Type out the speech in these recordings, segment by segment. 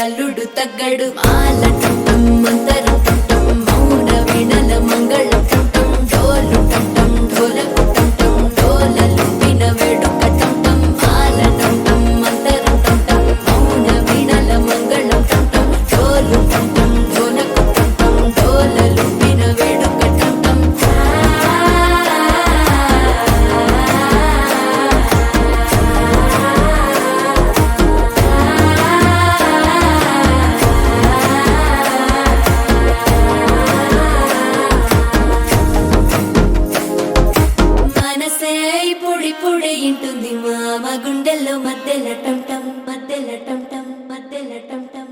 అల్లుడు తగ్గడు మాల టం మంతరం టం మౌన వీణల మంగళం టం డోలు టం ఢోలకు టం డోలలు విన వేడుక టం మాల టం మంతరం టం మౌన వీణల మంగళం టం డోలు టం ఢోలకు టం డోలలు విన వేడుక టం పొడి ఇంటుంది మామ గుండెల్లో మధ్యల టం టం మధ్యల టం టం మధ్యల టం టం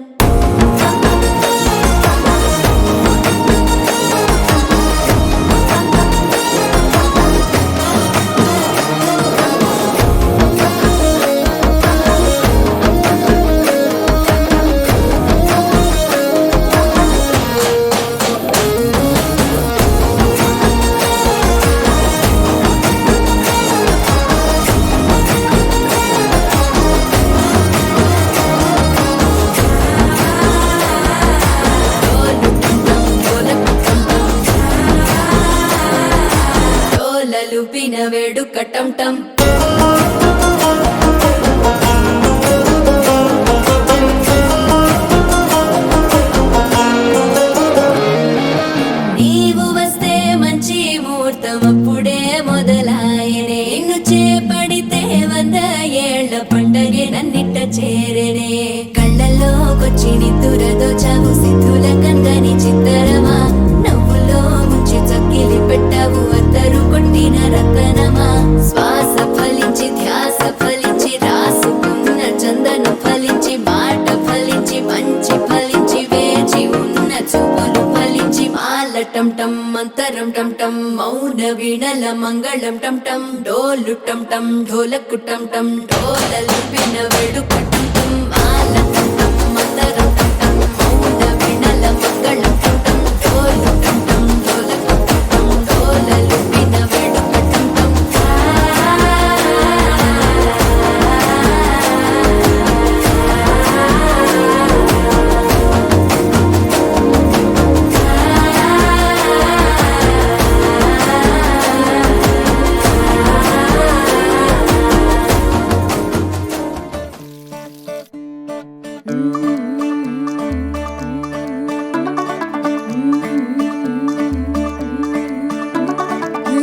లూపిన వేడుక టం టం నీవు వస్తే మంచి ముహూర్తం అప్పుడే మొదలాయనే నిన్ను చేపడితే 100 ఏళ్ల పండగే నన్నిట్ట చేరనే కళ్ళల్లోకొచ్చి నిద్దురదో చావు సిద్ధుల కందని చిత్తరమా నవ్వులో ముంచి చక్కిలి పెట్టావు అద్దరు కొట్టిన రతనమా శ్వాస ఫలించి ధ్యాస ఫలించి రాసుకున్న చందను ఫలించి మాట ఫలించి మంచి ఫలించి వేచి ఉన్న చూపులు ఫలించి మాల టం టం మంతరం టం టం మౌన వీణల మంగళం టం టం డోలు టం టం ఢోలకు టం టం డోలలు విన వేడుక టం టం మాల టం టం మంతరం టం టం మౌన వీణల మంగళం టం టం డోలు టం టం ఢోలకు టం టం డోలలు విన వేడుక టం టం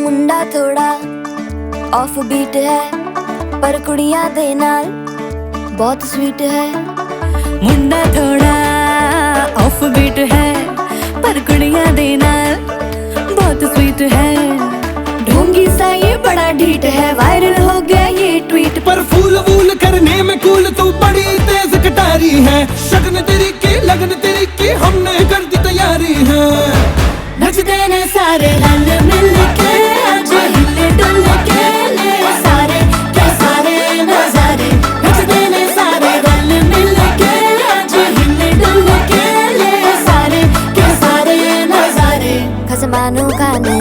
मुंडा थोड़ा ऑफ बीट है पर कुड़ियां दे नाल बहुत स्वीट है। मुंडा थोड़ा ऑफ बीट है पर कुड़ियां दे नाल बहुत स्वीट है। ढोंगी सा ये बड़ा ढीठ है वायरल हो गया ये ट्वीट पर फूल वूल करने में कूल तू बड़ी तेज कटारी है। शगन तेरी की लगन तेरी की हमने कर दी तैयारी है। नचते ने सारे रल मिल के आज हिले डुल के ले सारे के सारे नजारे। नचते ने सारे रल मिल के आज हिले डुल के ले सारे के सारे नजारे। खसमानू खाने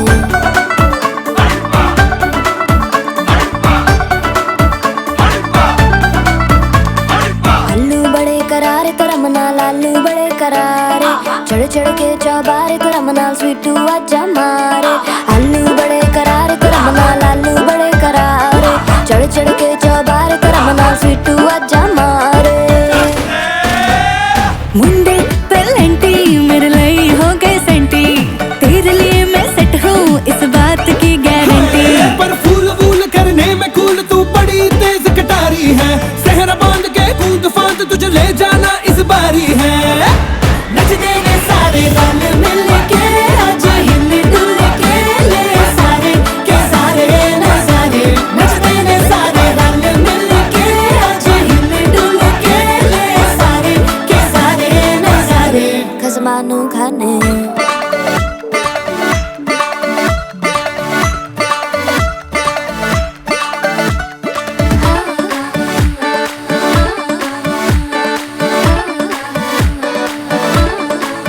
अल्लू बड़े करारे तो रमना लालू बड़े करारे चढ़ चढ़ के चौबारे तो रमना स्वीटू आजा मारे। अल्लू बड़े करारे तो रमना लालू बड़े करारे चढ़ चढ़ के चौबारे तो रमना स्वीटू आजा मारे। मुंडे पेलेंटी मेरे लिए मेज़बानू खाने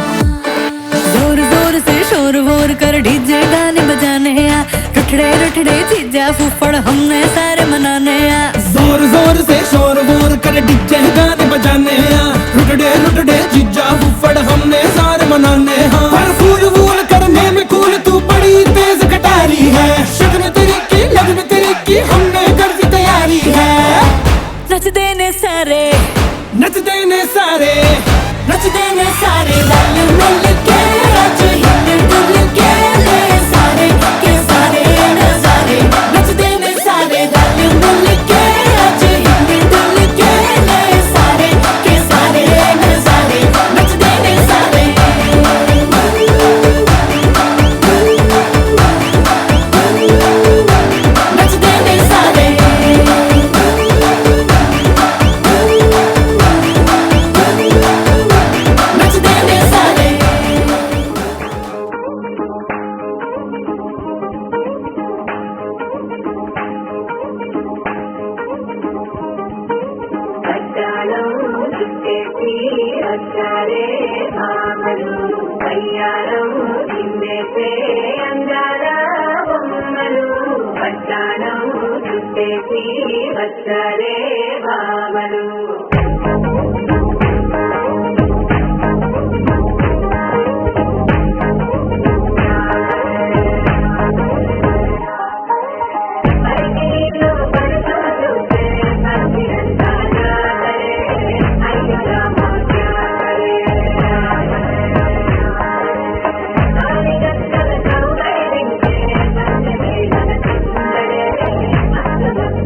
जोर जोर से शोर वोर कर डीजे गाने बजाने आ रुठड़े रुठड़े जीजा फूफड़ हमने सारे मनाने आ जोर जोर से शोर वोर कर डीजे गाने बजाने हैं रुटड़े रुटड़े जीजा फुफड़ हमने सारे मनाने हैं पर फूल वूल करने में कूल तू बड़ी तेज कटारी है शगन तेरी की लगन तेरी की हमने कर दी तैयारी है नच देने सारे नच देने सारे नच देने सारे रल मिल के आज हिल डुल के ले सारे के सारे नजारे नच देने सारे रल मिल के आज हिल डुल के ले सारे के सारे नजारे नच देने सारे नच देने सारे नच देने सारे కట్టాలం చుట్టేసి వచ్చారే మామలు కయ్యారం చిందేసే అందాల బొమ్మలు కట్టాలం చుట్టేసి వచ్చారే మామలు పరిగిలో పడుతూ చూస్తే పసిరంతానా కరే అయ్యలా మోచారే ఆలిగత్తల కౌగలించే సంగమేళన చిందడే మస్తమస్తక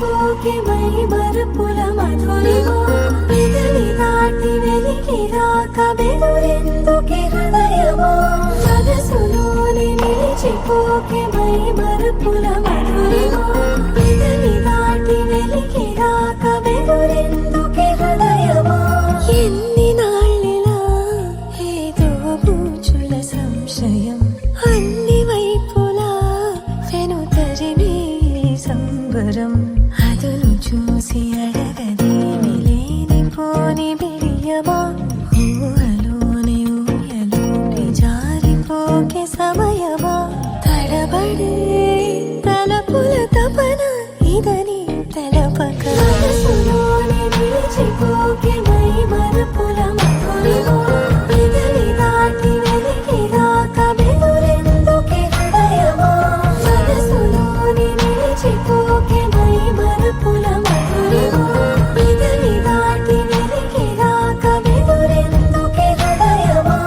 నిలిచిపోకే మై మరుపుల మధురిమా పెదవి దాటి వెలికి రాక బెదురెందుకే హృదయమా మనసులోని నిలిచిపోకే మై మరుపుల మధురిమా పెదవి దాటి వెలికి రాక బెదురెందుకే హృదయమా ఎన్ని నాళ్ళిలా ఏదో బూచుల సంశయం అన్ని వైపులా వెను తరిమే సంబరం అదును చూసి అడగదేమి లేనిపోని బిడియమా ఊహలోని ఊయలోని జారిపోకే సమయమా తడబడే తలపుల తపన ఇదని తెలపక మనసులోని నిలిచిపోకే మై మరుపుల మధురిమా పెదవి దాటి వెలికి రాక బెదురెందుకే హృదయమా మనసులోని నిలిచిపోకే మై మరుపుల మధురిమా పెదవి దాటి వెలికి రాక బెదురెందుకే హృదయమా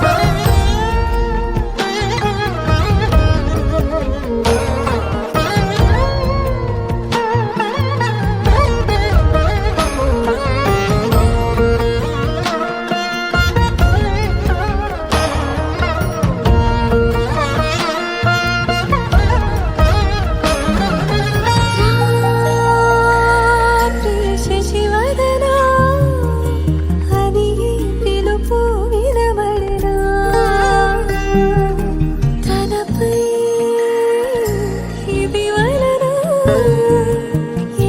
శశివదనా అది పిలుపు వినబడనా తనపై ఇది వలన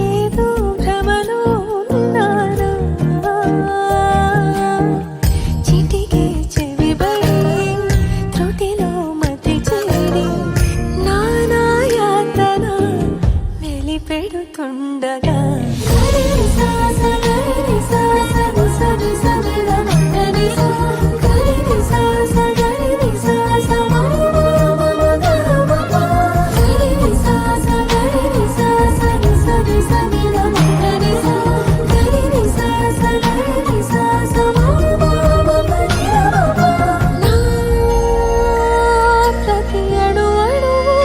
ఏదో భ్రమలో ఉన్నానా చిటికే చెవిబడి త్రుటిలో మతి చేరి నానా యాతన వెలిపెడుతుండగా ప్రతి అణు అణువు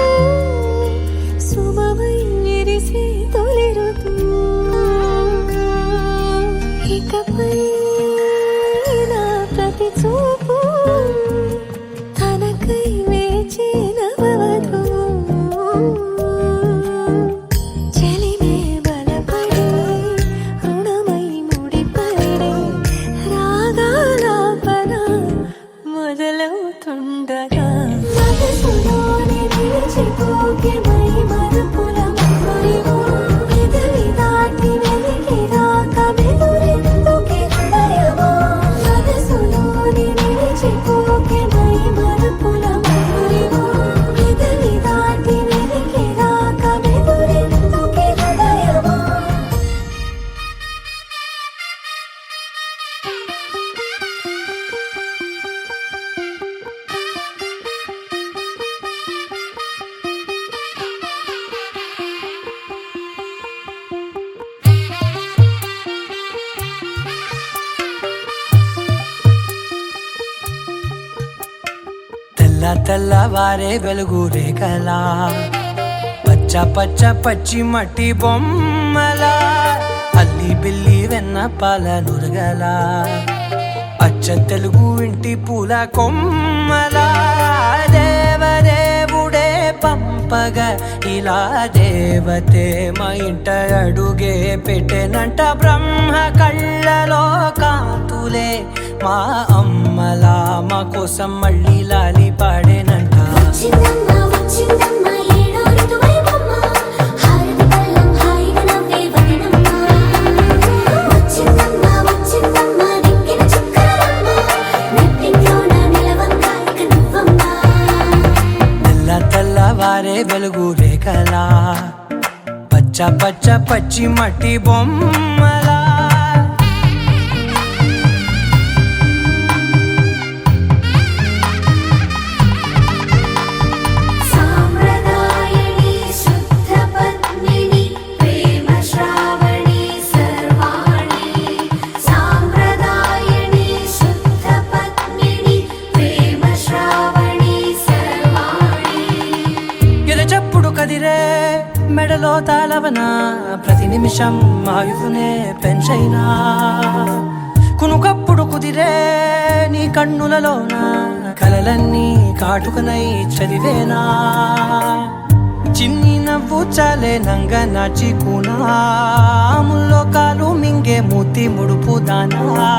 సుమమై విరిసి తొలి ఋతువు ఇకపై నా ప్రతి చూపు తనకై వేచి నవవధువు చెలిమే బలపడి రుణమై ముడిపడి రాగాలాపన మొదలవుతుండగా మనసులోని నిలిచిపోకే మై మరుపుల మధురిమా పెదవి దాటి వెలికి రాక బెదురెందుకే హృదయమా మనసులోని నిలిచిపోకే మై మరుపుల మధురిమా పెదవి దాటి వెలికి రాక బెదురెందుకే హృదయమా తెల్ల తెల్లవారే వెలుగు రేఖలా పచ్చ పచ్చ పచ్చి మట్టి బొమ్మలా అల్లి బిల్లి వెన్న పాల నురగలా అచ్చ తెలుగు ఇంటి పూల కొమ్మలా దేవదేవుడే పంపగా ఇలా దేవతే మా ఇంట అడుగే పెట్టెనంట బ్రహ్మ కళ్ళలో కాంతులే మా అమ్మలా మా కోసం మళ్ళీ లాలి పాడేనంట వచ్చిందమ్మ వచ్చిందమ్మ ఏడో ఋతువైవమ్మ హారతి పళ్ళం హాయిగా నవ్వే వదనమ్మ వచ్చిందమ్మ వచ్చిందమ్మ దిక్కిన చుక్కలమ్మ నెట్టింట్లోన నిలవంగా ఇక నువ్వమ్మ తెల్ల తెల్లవారే వెలుగు రేఖలా పచ్చ పచ్చ పచ్చి మట్టి బొమ్మలా సాంప్రదాయని శుద్ధ పద్మిని ప్రేమ శ్రావణి సర్వాణి సాంప్రదాయని శుద్ధ పద్మిని ప్రేమ శ్రావణి సర్వాణి ఎద చప్పుడు కదిరే మెడలో కలలో తాళవన ప్రతి నిమిషం ఆయువునే పెంచైనా కునుకప్పుడు కుదిరే నీ కన్నులలోన కలలన్నీ కాటుకనై చదివేనా చిన్ని నవ్వు చాలే నంగ నాచి కూనాముల్లో కాలు మింగే మూతి ముడుపు దానా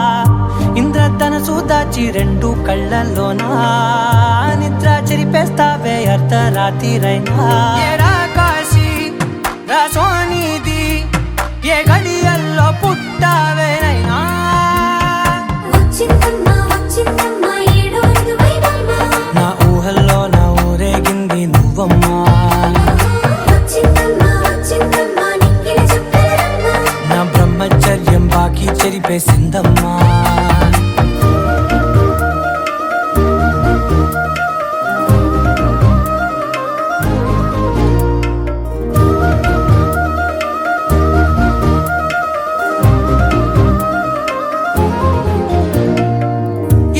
ఇంద్రధనసు దాచి రెండు కళ్ళల్లోనా నిద్ర చెరిపేస్తావే అర్ధరాత్రిరైనా ఏరా కాశీ రా సోనిది ఏ గడియల్లో పుట్టావేనైనా వచ్చిందమ్మా వచ్చిందమ్మా ఏడో ఋతువైవమ్మా నా ఊహల్లో నా ఊరేగింది నువ్వమ్మా వచ్చిందమ్మా వచ్చిందమ్మా నిక్కిన చుక్కలమ్మా నా బ్రహ్మచర్యం బాకీ చెరిపేసిందమ్మా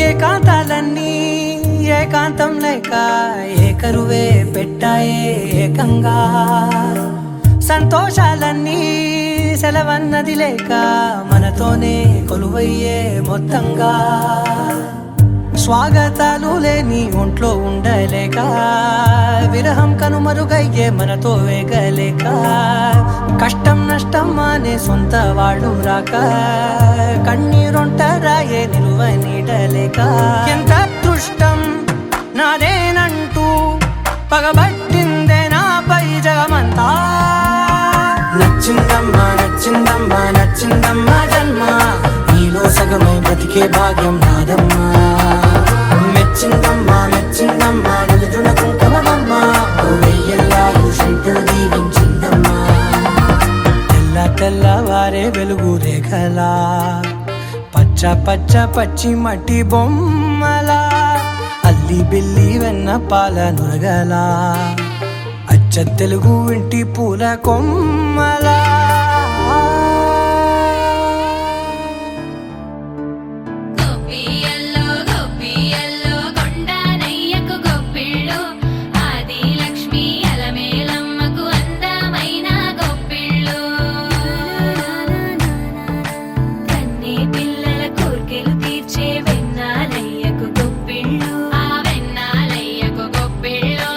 ఏకాంతాలన్నీ ఏకాంతం లేక ఏకరువే పెట్టాయే ఏకంగా సంతోషాలన్నీ సెలవన్నది లేక మనతోనే కొలువయ్యే మొత్తంగా స్వాగతాలు లేని ఒంట్లో ఉండలేక విరహం కనుమరుగయ్యే మనతో వేగలేక కష్టం నష్టం అనే సొంత వాళ్ళు రాక కన్నీరొంటరాయే నిలువ నీడలేక ఎంత అదృష్టం నాదేనంటూ పగబట్టిందే నాపై జగమంతా నచ్చిందమ్మా నచ్చిందమ్మా నచ్చిందమ్మా జన్మ నీలో సగమై బ్రతికే భాగ్యం నాదమ్మా మెచ్చిందమ్మా మెచ్చిందమ్మా నిలుచున కుంకుమమ్మా వెయ్యల్లాలు శంకరు దీవించిందమ్మా తెల్ల తెల్లవారే వెలుగు రేఖలా పచ్చ పచ్చ పచ్చి మట్టి బొమ్మలా అల్లి బిల్లి వెన్న పాల నురగలా అచ్చ తెలుగు ఇంటి పూల కొమ్మలా గోపియల్లో గోపియల్లో కొండనయ్యకు గొప్పిళ్ళు ఆది లక్ష్మి అలమేలమ్మకు అందమైన గొప్పిళ్ళు కన్నీ పిల్లల కోర్కెలు తీర్చే వెన్నాలయ్యకు గొప్పిళ్ళు ఆ వెన్నాలయ్యకు గొప్పిళ్ళు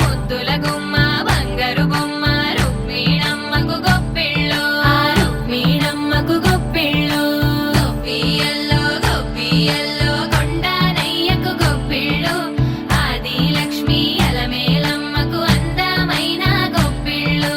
ముద్దుల గుమ్మ బంగారు బొమ్మ రుక్మిణమ్మకు గొప్పిళ్ళు ఆ రుక్మిణమ్మకు గొప్పిళ్ళు గోపియల్లో గోపియల్లో కొండనయ్యకు గొప్పిళ్ళు ఆది లక్ష్మి అలమేలమ్మకు అందమైన గొప్పిళ్ళు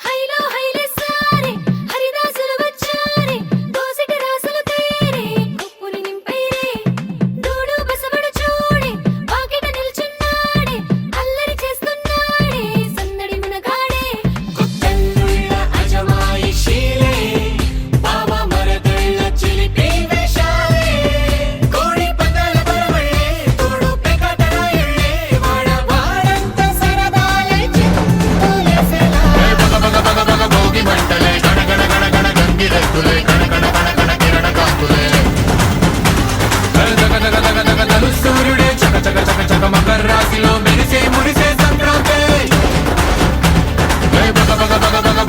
హైలో హైలే సారే హరిదాసులు వచ్చారే దోసిటి రాసులు తేరే కుప్పుని నింపైరే దూడు బసవడు చూడే వాకిట నిల్చున్నాడే అల్లరి చేస్తున్నాడే సందడి మునగాడే కొత్తల్లుళ్ళ అజమాయిషీలే బావ మరదళ్ళ చిలిపి వేషాలే కోడి పందాల పరవళ్ళే తోడు పెకటరాయుళ్ళే వాడంత సరదాలే చిత్తులేసేలా భోగి మంటలే గణగణ గణగణ గంగిరెద్దులే కణకణ కణకణ కిరణ కాంతులే దగ సూర్యుడే చక చక చక చక మకర రాశిలో మెరిసే మురిసే సంక్రాంతి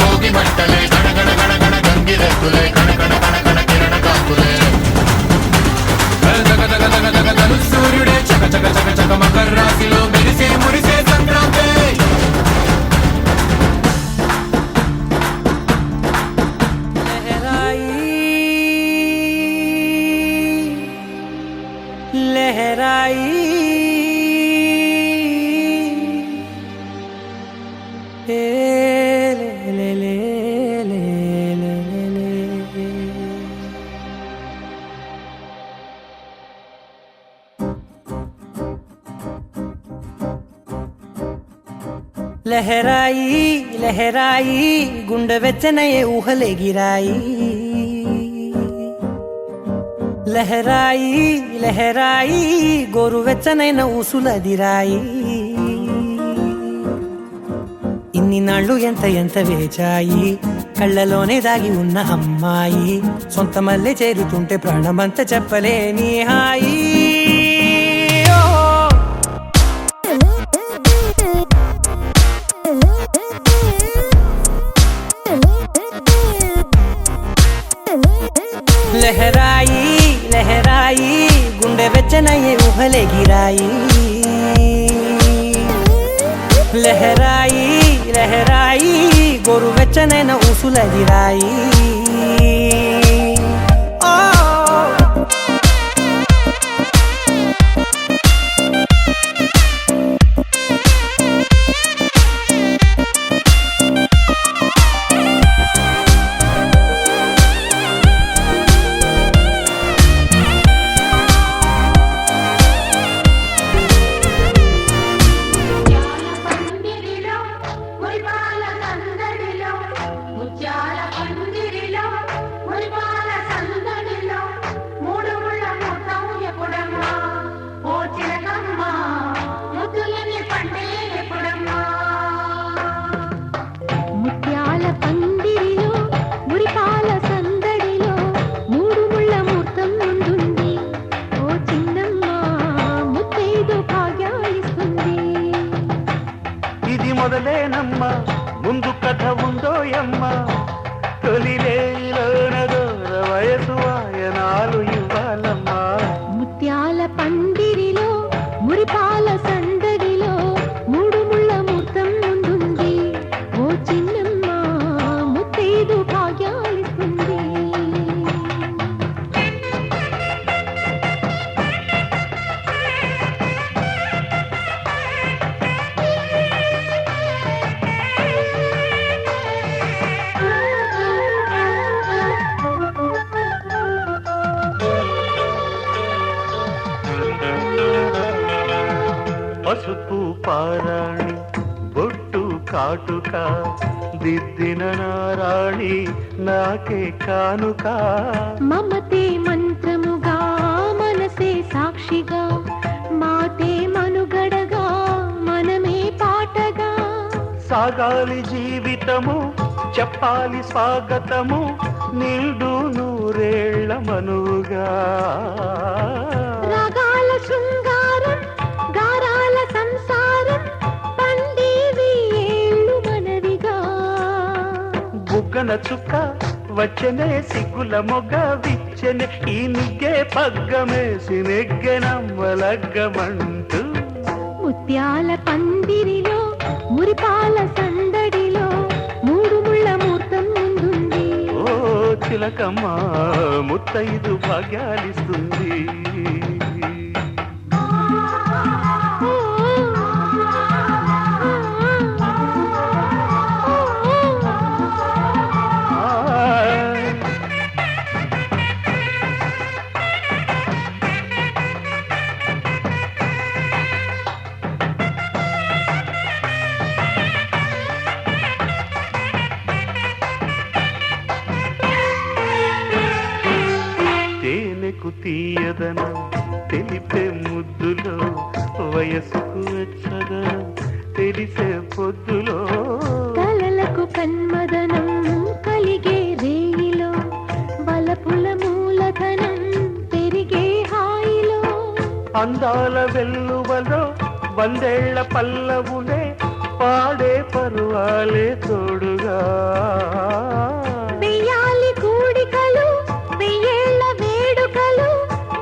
భోగి మంటలే గణగణ గణగణ గంగిరెద్దులే కణకణ కణకణ కిరణ కాంతులే దగ సూర్యుడే చక చక చక చక మకర రాశిలో మెరిసే మురిసే సంక్రాంతి लहराई ए ले ले ले ले ले ले लहराई लहराई गुंड వెచ్చనయే ఊహలే గిరాయి లహరాయి లహరాయి గోరువెచ్చనైన ఊసులదిరాయి ఇన్ని నాళ్ళు ఎంత ఎంత వేచాయి కళ్ళలోనే దాగి ఉన్న అమ్మాయి సొంత మల్లె చేరుతుంటే ప్రాణమంత చెప్పలేని హాయి ఊహలెగిరాయి లహరాయి లహరాయి గోరువెచ్చనైన ఊసులెగిరాయి మొదలేనమ్మ ముందు కథ ఉందోయమ్మ తొలిలేలోనదోర వయసు వాయనాలు ఇవ్వాలమ్మా ముత్యాల పందిరిలో మురిపాల సందడిలో మూడు ముళ్ళ ముహూర్తం ముందుంది ఓ చిన్నమ్మ ముత్తైదు భాగ్యాలిస్తుంది పసుపు పారాణి బొట్టు కాటుక దిద్దిన నారాణి నాకే కానుక మమతే మంత్రముగా మనసే సాక్షిగా మాటే మనుగడగా మనమే పాటగా సాగాలి జీవితము చెప్పాలి స్వాగతము నిండు నూరేళ్ల మనుగా రాగాల శృంగారం గారాల సంసారం పండేవి ఏళ్ళు మనవిగా బుగ్గన చుక్క వచ్చనే సిగ్గుల మొగ్గ విచ్చనే ఈ నిగ్గే పగ్గమేసి నెగ్గెనమ్మలగ్గమంటూ ముత్యాల పందిరిలో మురిపాల సందడిలో మూడు ముళ్ళ ముహూర్తం ముందుంది ఓ చిలకమ్మ ముత్తైదు భాగ్యాలిస్తుంది తేనెకు తీయదనం తెలిపే ముద్దులో వయసుకు వెచ్చదనం తెలిసే పొద్దులో కలలకు కన్మదనం కలిగే రేయిలో వలపుల మూలధనం పెరిగే హాయిలో అందాల వెల్లువలో వందేళ్ల పల్లవులే పాడే పరువాలే తోడుగా వెయ్యాలి కూడికలు వెయ్యేళ్ల వేడుకలు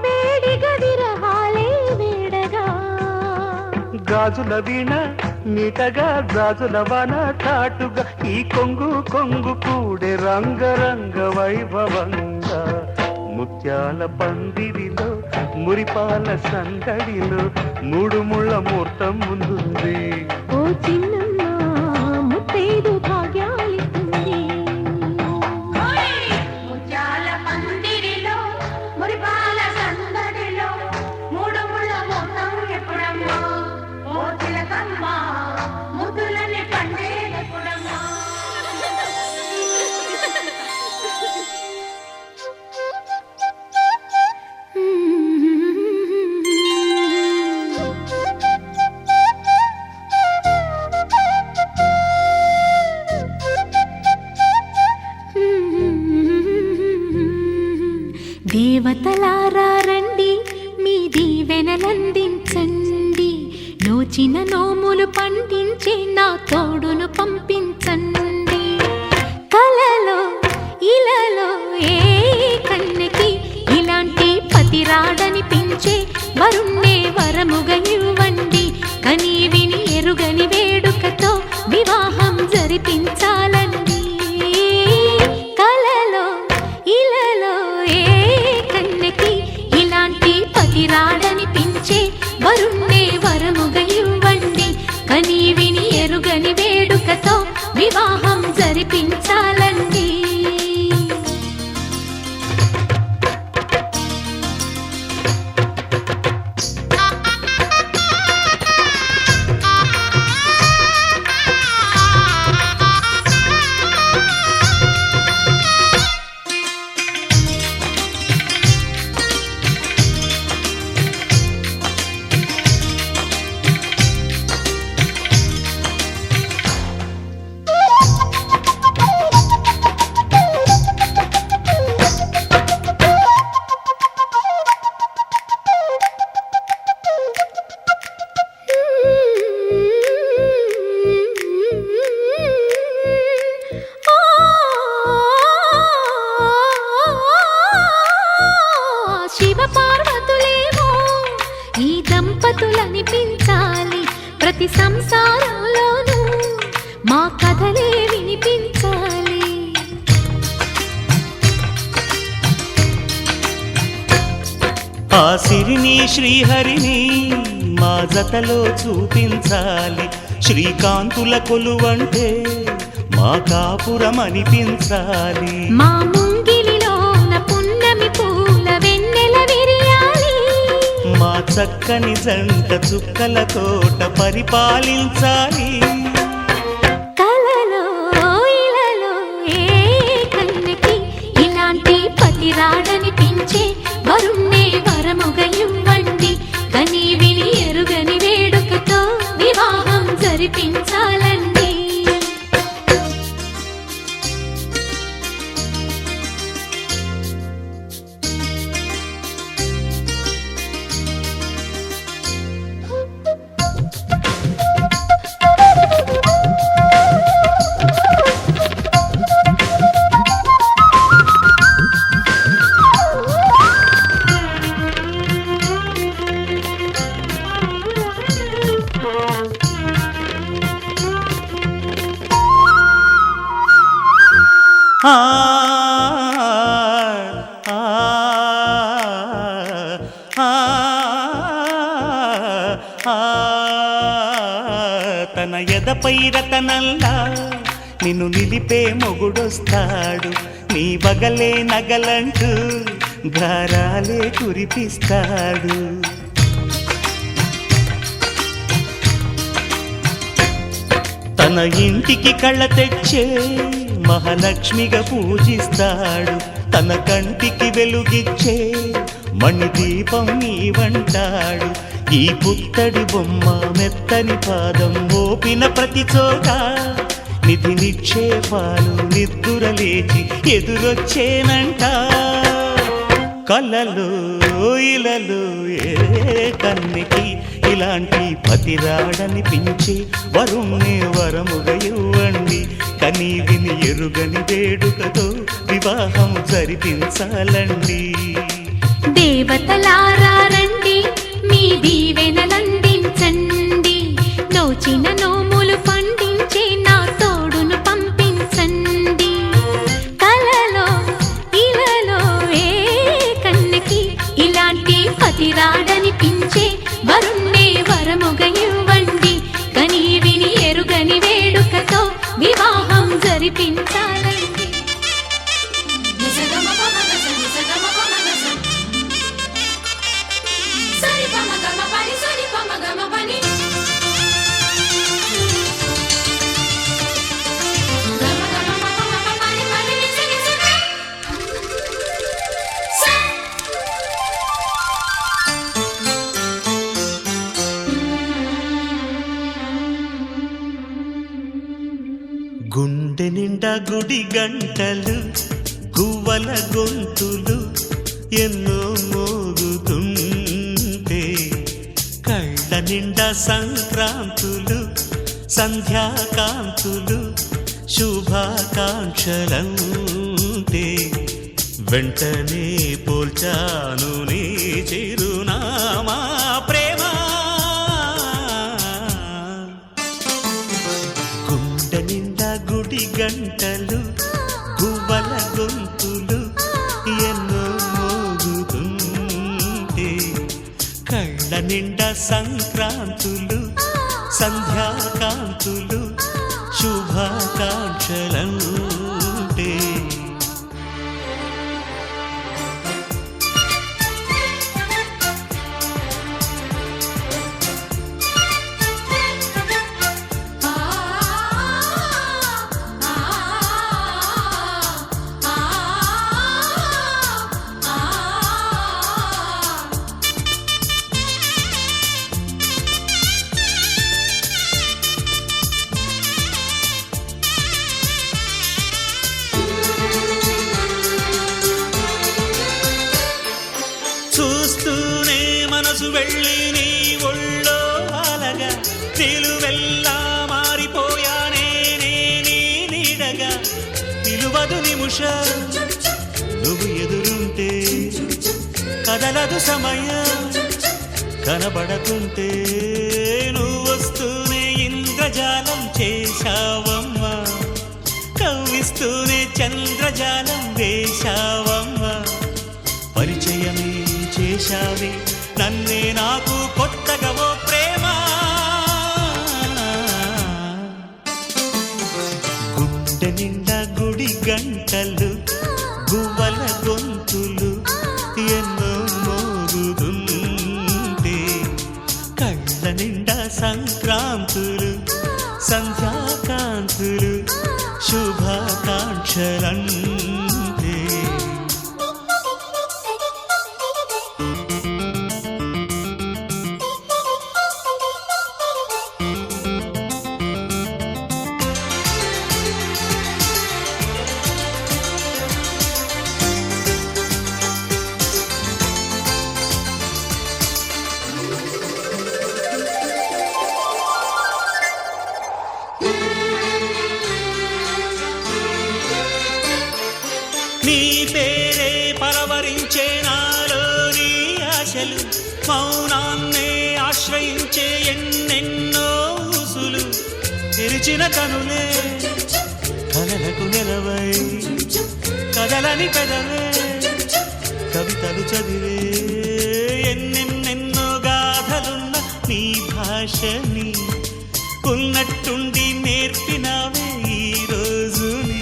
వేడిగా విరహాలే వేడగా గాజుల వీణ నీటగా గాజుల వాన తాటుగా ఈ కొంగు కొంగు కూడే రంగరంగ వైభవంగా ముత్యాల పందిరిలో మురిపాల సందడిలో మూడు ముళ్ళ ముహూర్తం ముందుంది ఓ చిన్నమ్మ ముత్తైదు భాగ్యాలిస్తుంది ముత్యాల పందిరిలో మురిపాల సందడిలో మూడు ముళ్ళ ముహూర్తం ఎప్పుడమ్మా ఓ చిలకమ్మ ముద్దులని పండేదెప్పుడమ్మా దేవతలారా రండి మీ దీవెనలందించండి నోచిన నోములు పండించి నా తోడును పంపించండి కలలో ఇలలో ఏ కన్నెకి ఇలాంటి పతిరాడనిపించే వరుణ్ణే వరముగ ఇవ్వండి కని విని ఎరుగని వేడుకతో వివాహం జరిపించాలండి కలలో ఇలలో ఏ కన్నెకి ఇలాంటి పతి రాడనిపించే వరుణ్ణే వరముగ ఇవ్వండి కని విని ఎరుగని వేడుకతో వివాహం జరిపించాలండి శివ పార్వతులేమో ఈ దంపతులనిపించాలి ప్రతి సంసారంలోనూ మా కథలే వినిపించాలి ఆ సిరిని శ్రీహరిని మా జతలో చూపించాలి శ్రీకాంతుల కొలువంటే మా కాపురం అనిపించాలి మా ముంగిలిలోన పున్నమి పూల వెన్నెల విరియాలి మా చక్కని జంట చుక్కల తోట పరిపాలించాలి కలలో ఇలలో ఏ కన్నెకి ఇలాంటి పతి రాడనిపించే వరుణ్ణే వరముగ ఇవ్వండి కని విని ఎరుగని వేడుకతో వివాహం జరిపించాలండి ఆ ఆ ఆ తన ఎదపై రతనల్లా నిన్ను నిలిపే మొగుడొస్తాడు నీ బగలే నగలంటూ గారాలే కురిపిస్తాడు తన ఇంటికి కళ్ళ తెచ్చే మహాలక్ష్మిగా పూజిస్తాడు తన కంటికి వెలుగిచ్చే మణిదీపం నీవంటాడు ఈ పుత్తడి బొమ్మ మెత్తని పాదం మోపిన ప్రతి చోట నిధి నిక్షేపాలు నిద్దురలేచి ఎదురొచ్చేనంట కలలో ఇలలో ఏ కన్నెకి ఇలాంటి పతి రాడనిపించే వరుణ్ణే వరముగా ఇవ్వండి కని విని ఎరుగని వేడుకతో వివాహం జరిపించాలండి దేవతలారా రండి మీ దీవెనలందించండి నోచిన నోములు పండించే నా తోడును పంపించండి కలలో ఇలలో ఏ కన్నెకి ఇలాంటి పతి రాడనిపించే వరుణ్ణే వరముగ ఇవ్వండి కని విని ఎరుగని వేడుకతో వివాహం జరిపించాలండి గుండె నిండా గుడి గంటలు గువ్వల గొంతులు ఎన్నో మోగుతుంటే కళ్ళ నిండా సంక్రాంతులు సంధ్యాకాంతులు శుభాకాంక్షలంటే వెంటనే పోల్చాను నీ చిరునామా ప్రేమ గంటలు గువ్వల గొంతులు ఎన్నో మోగుతుంటే కళ్ళ నిండా సంక్రాంతులు సంధ్యాకాంతులు శుభాకాంక్షలంటే చూస్తూనే మనసు వెళ్ళి నీ ఒళ్ళో అలగా నిలువెల్లా మారిపోయానే నీ నీడగా నిలువదు నిముషం నువ్వు ఎదురుంటే కదలదు సమయం కనబడకుంటే నువ్వు వస్తూనే ఇంద్రజాలం చేశావమ్మా కవ్విస్తూనే చంద్రజాలం వేశావమ్మా పరిచయమే చేశావే నన్నే నాకు కొత్తగా ఓ ప్రేమ గుండె నిండా గుడి గంటలు గువ్వల గొంతులు ఎన్నో మోగుతుంటే కళ్ళ నిండా సంక్రాంతులు సంధ్యాకాంతులు శుభాకాంక్షలంటే నీ పేరే పరవరించే నాలోని ఆశలు మౌనాన్నే ఆశ్రయించే ఎన్నెన్నో ఊసులు తెరిచిన కనులే కలలకు నెలవై కదలని పెదవే కవితలు చదివే ఎన్నెన్నెన్నో గాథలున్న నీ భాషని ఉన్నట్టుండి నేర్పినావే ఈ రోజుని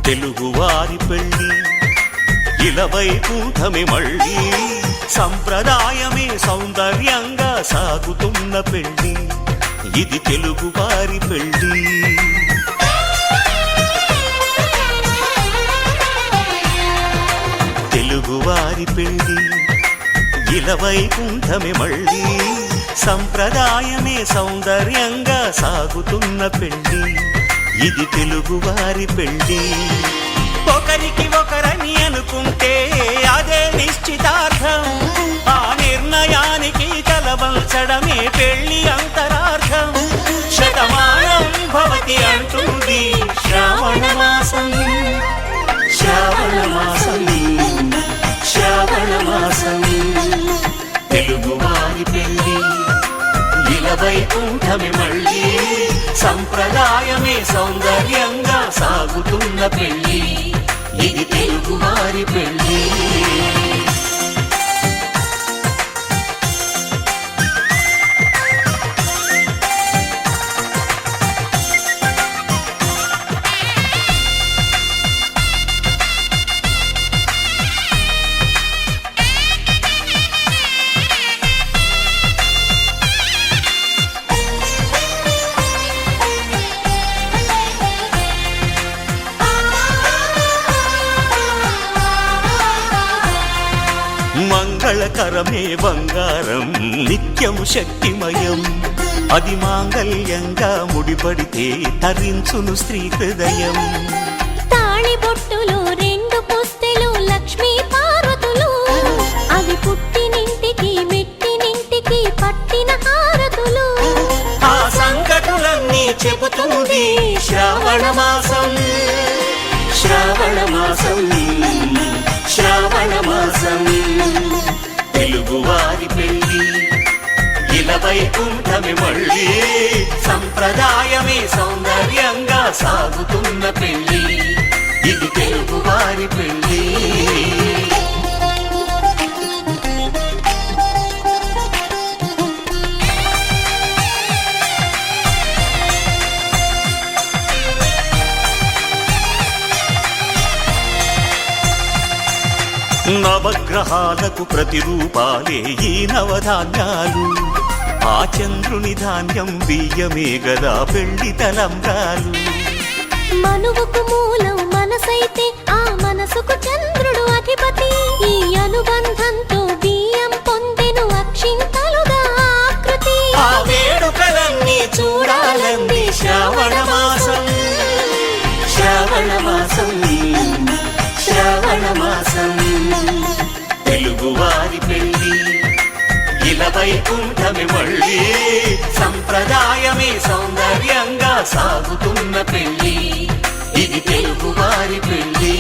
తెలుగువారి పెళ్ళి ఇలవై కూటమి మళ్ళీ సంప్రదాయమే సౌందర్యంగా సాగుతున్న పెళ్ళి ఇది తెలుగువారి పెళ్ళి తెలుగువారి పెళ్ళి ఇలవై కూటమి మళ్ళీ సంప్రదాయమే సౌందర్యంగా సాగుతున్న పెళ్ళి ఇది తెలుగువారి పెళ్ళి ఒకరికి ఒకరని అనుకుంటే అదే నిశ్చితార్థం ఆ నిర్ణయానికి తలవంచడమే పెళ్ళి అంతరార్థం శతమానం భవతి అంటుంది శ్రావణ మాసం శ్రావణ మాసం శ్రావణ మాసం తెలుగువారి పెళ్ళి ఇలవై కూటమి మళ్ళీ సంప్రదాయమే సౌందర్యంగా సాగుతున్న పెళ్ళి ఇది తెలుగువారి పెళ్ళి మంగళకరమే బంగారం నిత్యం శక్తిమయం అది మాంగళ్యంగా ముడిపడితే తరించును స్త్రీ హృదయం తాళి బొట్టులో రెండు చెబుతుంది శ్రావణ మాసం శ్రావణ మాసం శ్రావణ మాసం తెలుగువారి పెళ్ళి ఇలా వైకుంఠమే మళ్ళీ సంప్రదాయమే సౌందర్యంగా సాగుతున్న పెళ్ళి ఇది తెలుగువారి పెళ్ళి నవగ్రహాలకు ప్రతిరూపాలే ఈ నవధాన్యాలు ఆ చంద్రుని ధాన్యం బియ్యమే గదా పెళ్లి తలంబ్రాలు మనువుకు మూలం మనసైతే ఆ మనసుకు చంద్రుడు అధిపతి ఈ అనుబంధంతో బియ్యం పొందెను అక్షింతలుగా ఆకృతి ఆ వేడుకలన్నీ చూడాలంది శ్రావణ మాసం శ్రావణ మాసం శ్రావణ మాసం తెలుగువారి పెళ్ళి ఇలా వైకుంఠమే మళ్ళీ సంప్రదాయమే సౌందర్యంగా సాగుతున్న పెళ్ళి ఇది తెలుగువారి పెళ్ళి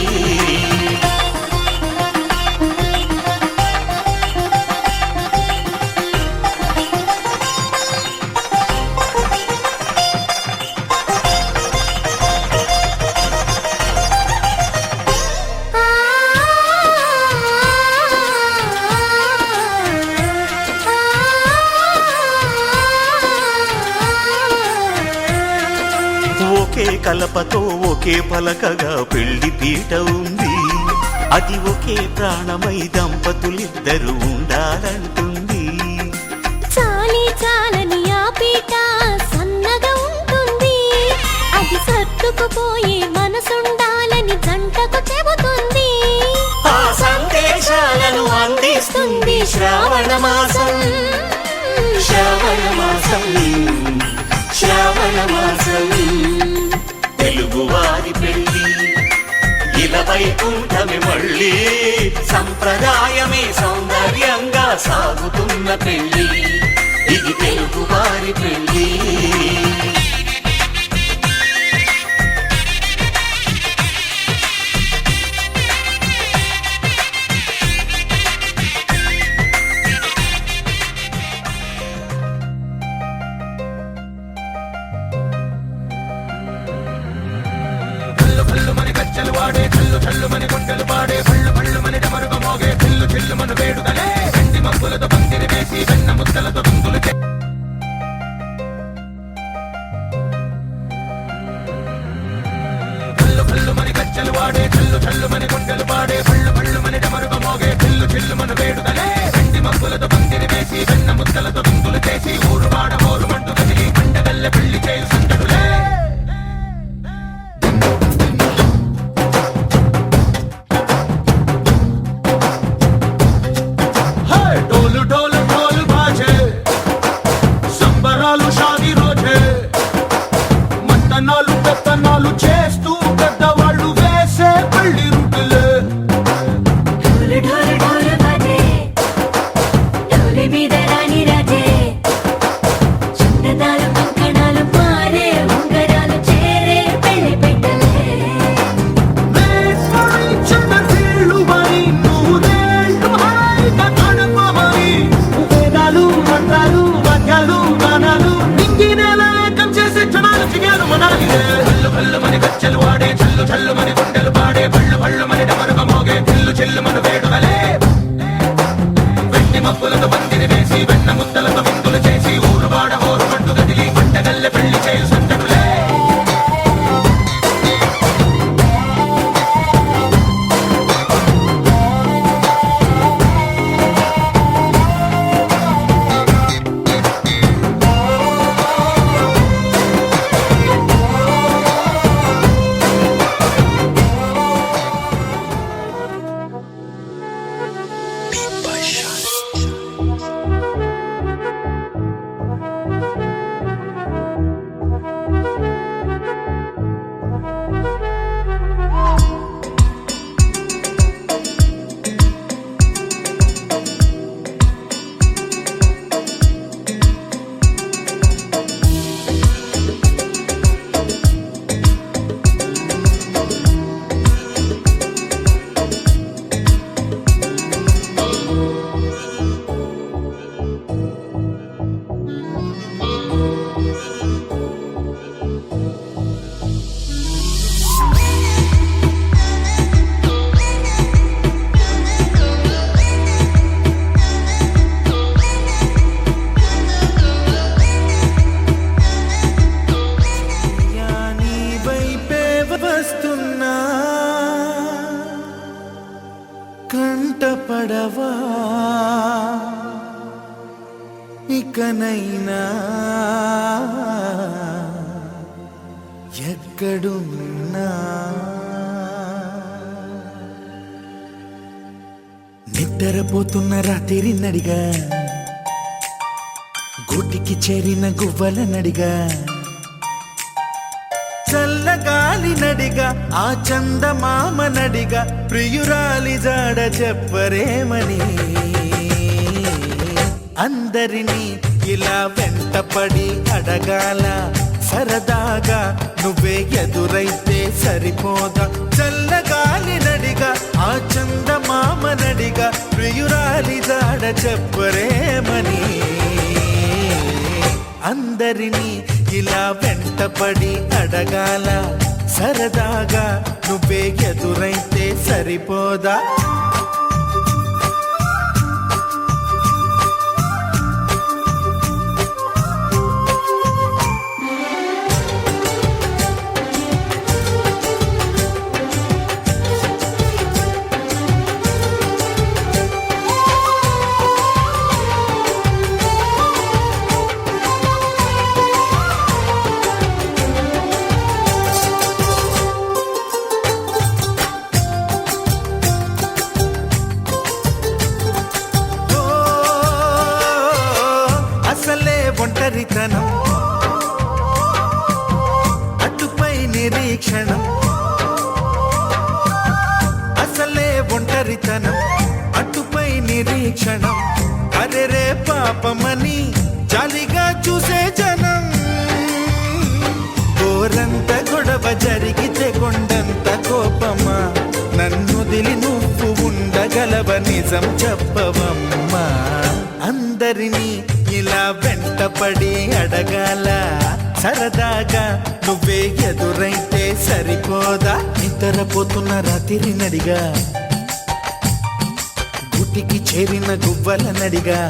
ఒకే కలపతో ఒకే పలకగా పెళ్లి పీట ఉంది అది ఒకే ప్రాణమై దంపతులిద్దరూ ఉండాలంటుంది చాలి చాలని ఆ పీట సన్నగా ఉంటుంది అది సర్దుకుపోయే మనసుండాలని జంటకు చెబుతుంది ఆ సందేశాలను అందిస్తుంది శ్రావణ మాసం శ్రావణ మాసం శ్రావణ మాసం తెలుగువారి పెళ్ళి ఇలా వైకుంఠమే మళ్ళీ సంప్రదాయమే సౌందర్యంగా సాగుతున్న పెళ్ళి ఇది తెలుగువారి పెళ్ళి డోలు డోలు డోలు బాజే సంబరాలు షాదీ రోజే మట్టనాలు పెత్తనాలు చేస్తూ పెద్దవాళ్ళు వేసే పెళ్లి రుటులే ఢోలు ఢోలు ఢోలు బాజే ఢోలి మీద రాణి రాజే చిన్నదాలు కంకణాలు మారే ఉంగరాలు చేరే పెళ్లి పెట్టలే చిన్నీళ్ళు మరి నూరేళ్ళు హాయిగా గడపమని వేదాలు మంత్రాలు వాక్యాలు గానాలు నింగి నేల ఏకం చేసే క్షణాలు చిగాలు మనాలి హల్లు హల్లు మని గచ్చలు వాడే చల్లు చల్లు మని గుండెలు పాడే పళ్ళు పళ్ళు మని డమరుగ మోగే చిల్లు చిల్లు మన వేడుదలే వెండి మబ్బులతో పందిరి వేసి వెన్న ముద్దలతో విందులు చేసి ఊరు వాడ ఊరు పట్టు గదిలి పంటగల్లె పెళ్లి చేయు సంతడులే కనబడవా ఇకనైనా ఎక్కడున్నా నిద్రపోతున్న రాత్రి నడిగా గూటికి చేరిన గువ్వల నడిగా చల్లగాలి నడిగా ఆ చందమామ నడిగా ప్రియురాలి జాడ చెప్పరేమని అందరినీ ఇలా వెంటపడి అడగాల సరదాగా నువ్వే ఎదురైతే సరిపోదా చల్లగాలి నడిగా ఆ చందమామ నడిగా ప్రియురాలి జాడ చెప్పరేమని అందరినీ ఇలా వెంటపడి అడగాల సరదాగా నువ్వే ఎదురైతే సరిపోదా ఒంటరితనం అటుపై నిరీక్షణం అసలే ఒంటరితనం అటుపై నిరీక్షణం అరెరే పాపమని జాలిగా చూసే జనం గోరంత గొడవ జరిగితే కొండంత కోపమా నన్నుదిలి నువ్వు ఉండగలవ నిజం చెప్పవమ్మా అందరినీ ఇలా వెంటపడి అడగాల సరదాగా నువ్వే ఎదురైతే సరిపోదా నిద్రపోతున్న రాత్రి నడిగా గుటికి చేరిన గువ్వల నడిగా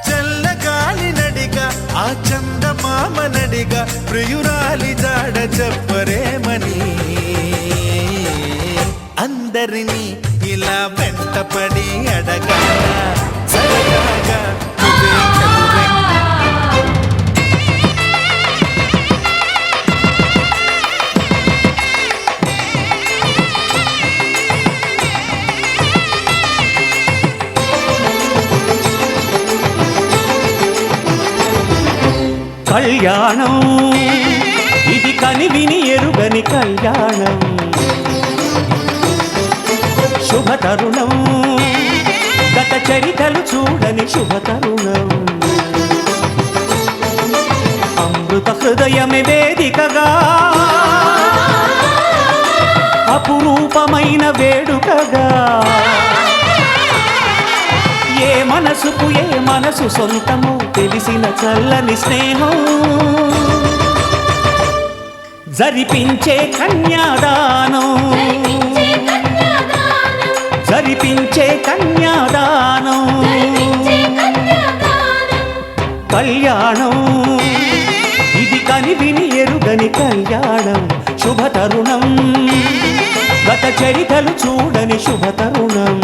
చల్లగాలి నడిగా ఆ చందమామ నడిగా ప్రియురాలి జాడ చెప్పరేమని అందరినీ ఇలా వెంటపడి అడగాల సరదాగా నువ్వే ఎదురై కళ్యాణం ఇది కనివిని ఎరుగని కళ్యాణం శుభతరుణం గత చరితలు చూడని శుభతరుణం అమృత హృదయమే వేదికగా అపురూపమైన వేడుకగా ఏ మనసుకు ఏ మనసు సొంతము తెలిసిన చల్లని స్నేహం జరిపించే కన్యాదానం జరిపించే కన్యాదానం కళ్యాణం ఇది కనివిని ఎరుగని కళ్యాణం శుభతరుణం గత చరితలు చూడని శుభతరుణం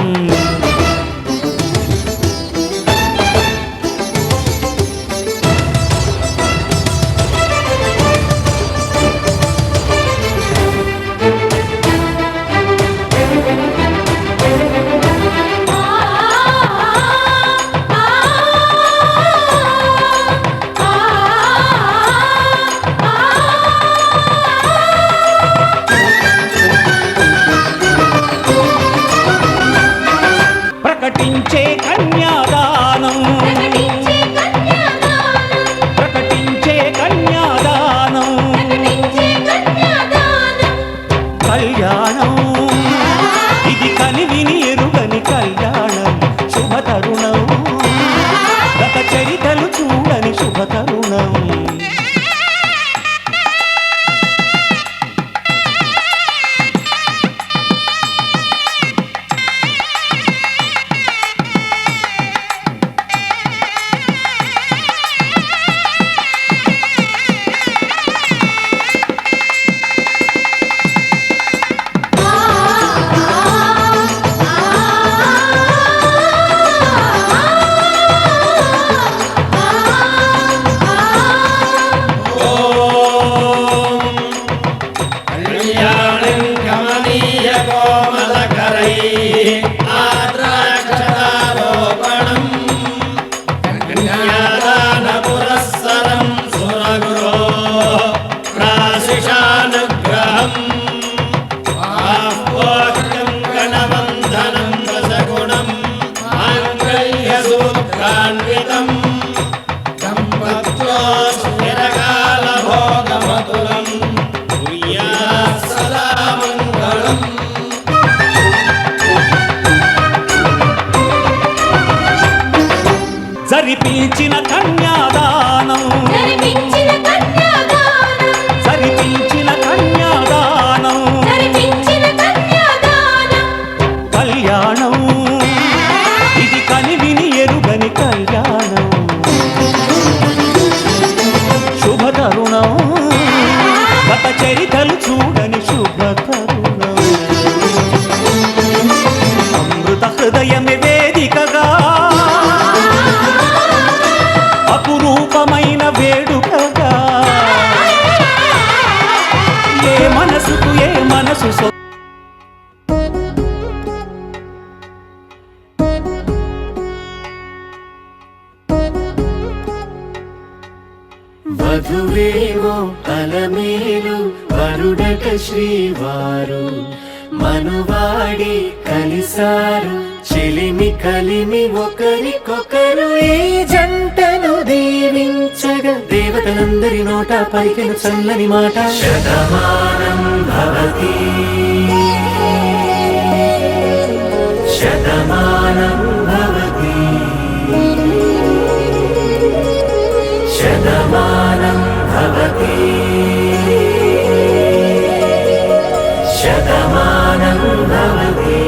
మాతులం కుర్యాత్ సదా మంగళం. జరిపించిన కన్యాదానం జరిపించిన కన్యాదానం జరిపించిన కన్యాదానం జరిపించిన కన్యాదానం కళ్యాణం ఇది కనివిని ఎరుగని కళ్యాణం శుభతరుణం గత చరితలు చూడని శుభతరుణం అమృత హృదయమే వేదికగా అపురూపమైన వేడుకగా ఏ మనసుకు ఏ మనసు వధువేవో అలమేలు వరుడట శ్రీవారు మనువాడి కలిసారు చెలిమి కలిమి ఒకరికొకరు ఈ జంటను దీవించగా దేవతలందరి నోట పలికిన చల్లని మాట శతమానం భవతి శతమానం భవతి శతమానం భవతి శతమానం భవతి.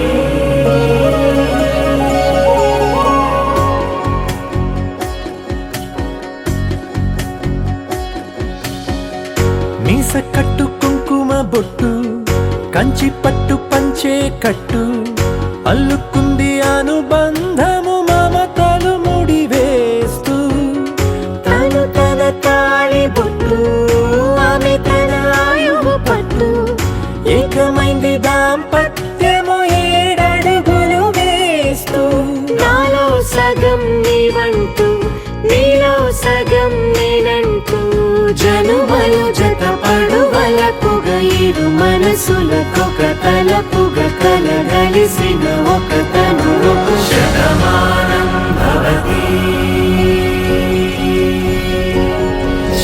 మీస కట్టు కుంకుమ బొట్టు కంచి పట్టు పంచే కట్టు అల్లుకుంది అనుబంధము మమతలు ముడివేస్తూ తను తన తాళి బొట్టు ఆమె తన ఆయువు పట్టు ఏకమైంది దాంపత్యము 7 అడుగులు వేస్తూ నాలో సగం నీవంటూ నీలో సగం నేనంటూ జనుమలు జత పడువలపుగ ఇరు మనసులకొక తలపుగ కలగలిసిన ఒక తను శతమానం భవతి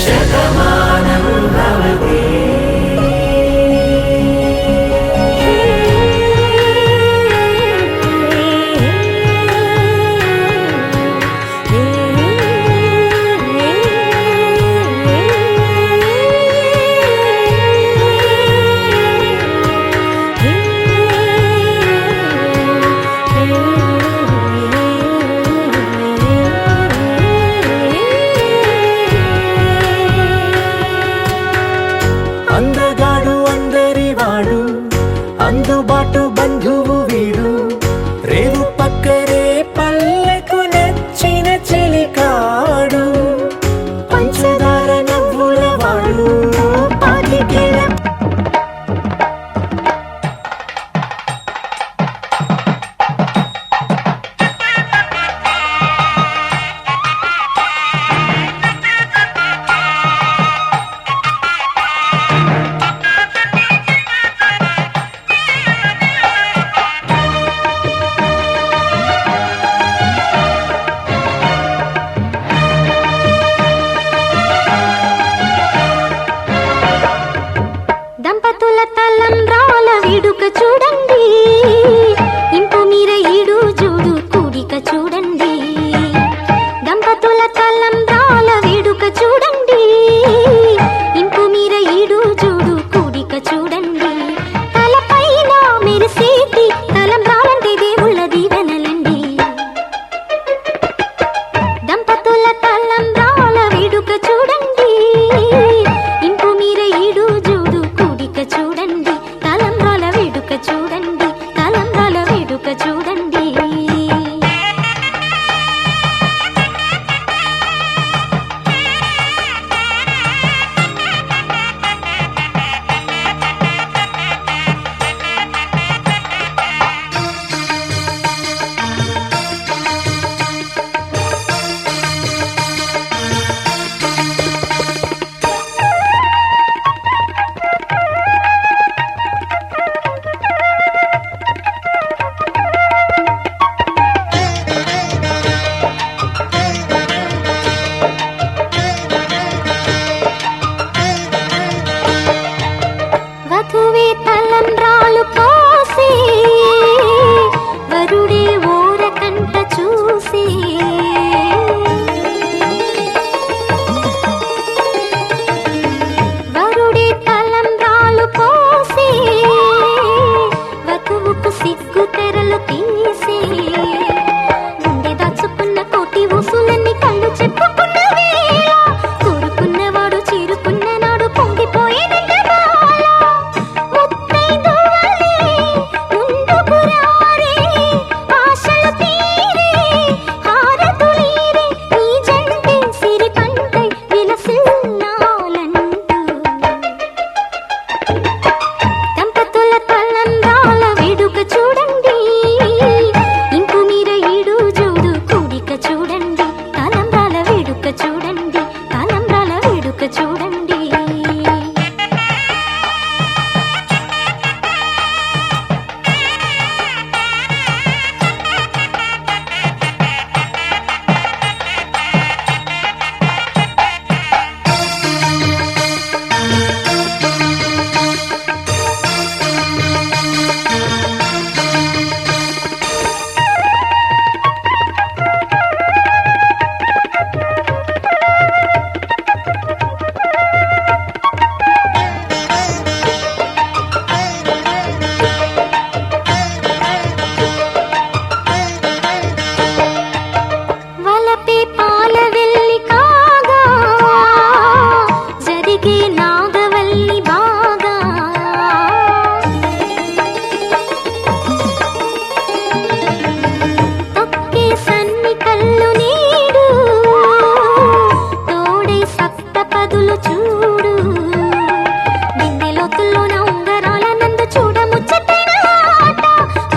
శతమానం భవతి. అందగాడు అందరివాడు అందుబాటు బంధువు వీడు రేవు పక్కరే పల్లెకు నచ్చిన చెలికాడు పంచదార నవ్వుల వాడు పాతికేల దంపతుల తలంబ్రాల వేడుక చూడండి ఇంపు మీర ఈడు జోడు కూడిక చూడండి దంపతుల తలంబ్రాల వేడుక చూడండి ఇంపు మీర ఈడు జోడు కూడిక చూడండి తలపైన మెరిసేటి తలంబ్రాలంటే దేవుళ్ళ దీవెనలండి దంపతుల తలంబ్రాల వేడుక చూడండి ఇంపు మీర ఈడు జోడు కూడిక చూడండి తలంబ్రాల వేడుక చూడండి తలంబ్రాల వేడుక చూడండి. పెళ్లి బాగా తొక్కే సన్ని కళ్ళు నీడు తోడై సప్త పదులు చూడు బిందెలోతుల్లోన ఉంగరాల నందు చూడ ముచ్చటైన ఆట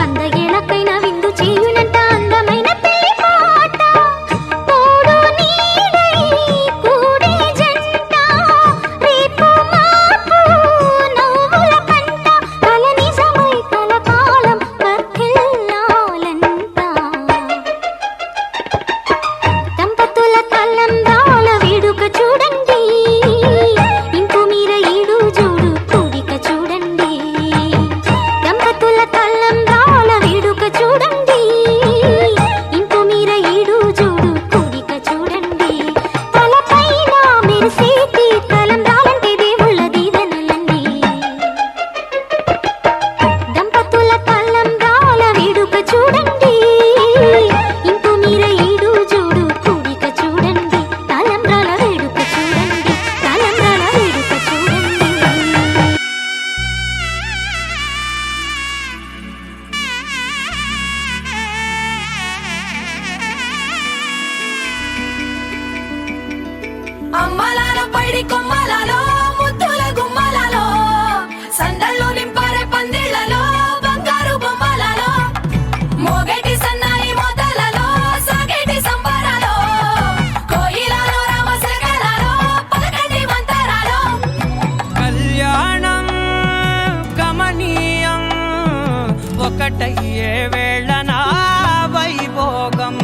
100 ఏళ్లకైనా విందు చేయునంట అందమైన పెళ్లి పాట తోడు నీడై కూడే జంట రేపు మాపు నవ్వుల పంట కల నిజమై కలకాలం వర్ధిల్లాలంట దంపతుల తలంబ్రాల వేడుక చూడండి ఇంపు మీర ఈడు జోడు కూడిక చూడండి దంపతుల తలంబ్రాల వేడుక చూడండి ఇంపు మీర ఈడు జోడు కూడిక చూడండి తలపైన మెరిసేటి తలంబ్రాలంటే దేవుళ్ళ దీవెనలండి దంపతుల తలంబ్రాల వేడుక చూడండి ఇంపు మీర ఈడు జోడు కూడిక చూడండి తలంబ్రాల వేడుక చూడండి తలంబ్రాల వేడుక చూడండి అమ్మలాలో పైడి కొమ్మలలో ముద్దుల గుమ్మలలో సందళ్ళు నింపారే పందిళ్లలో బంగారు బొమ్మలలో మోగేటి సన్నాయి మోతలలో సాగేటి సంబరాలో కోయిలలో రామశకలలో పలకండి మంతరాలో కళ్యాణం గమనీయం ఒకటయ్యే వేళన వైభోగం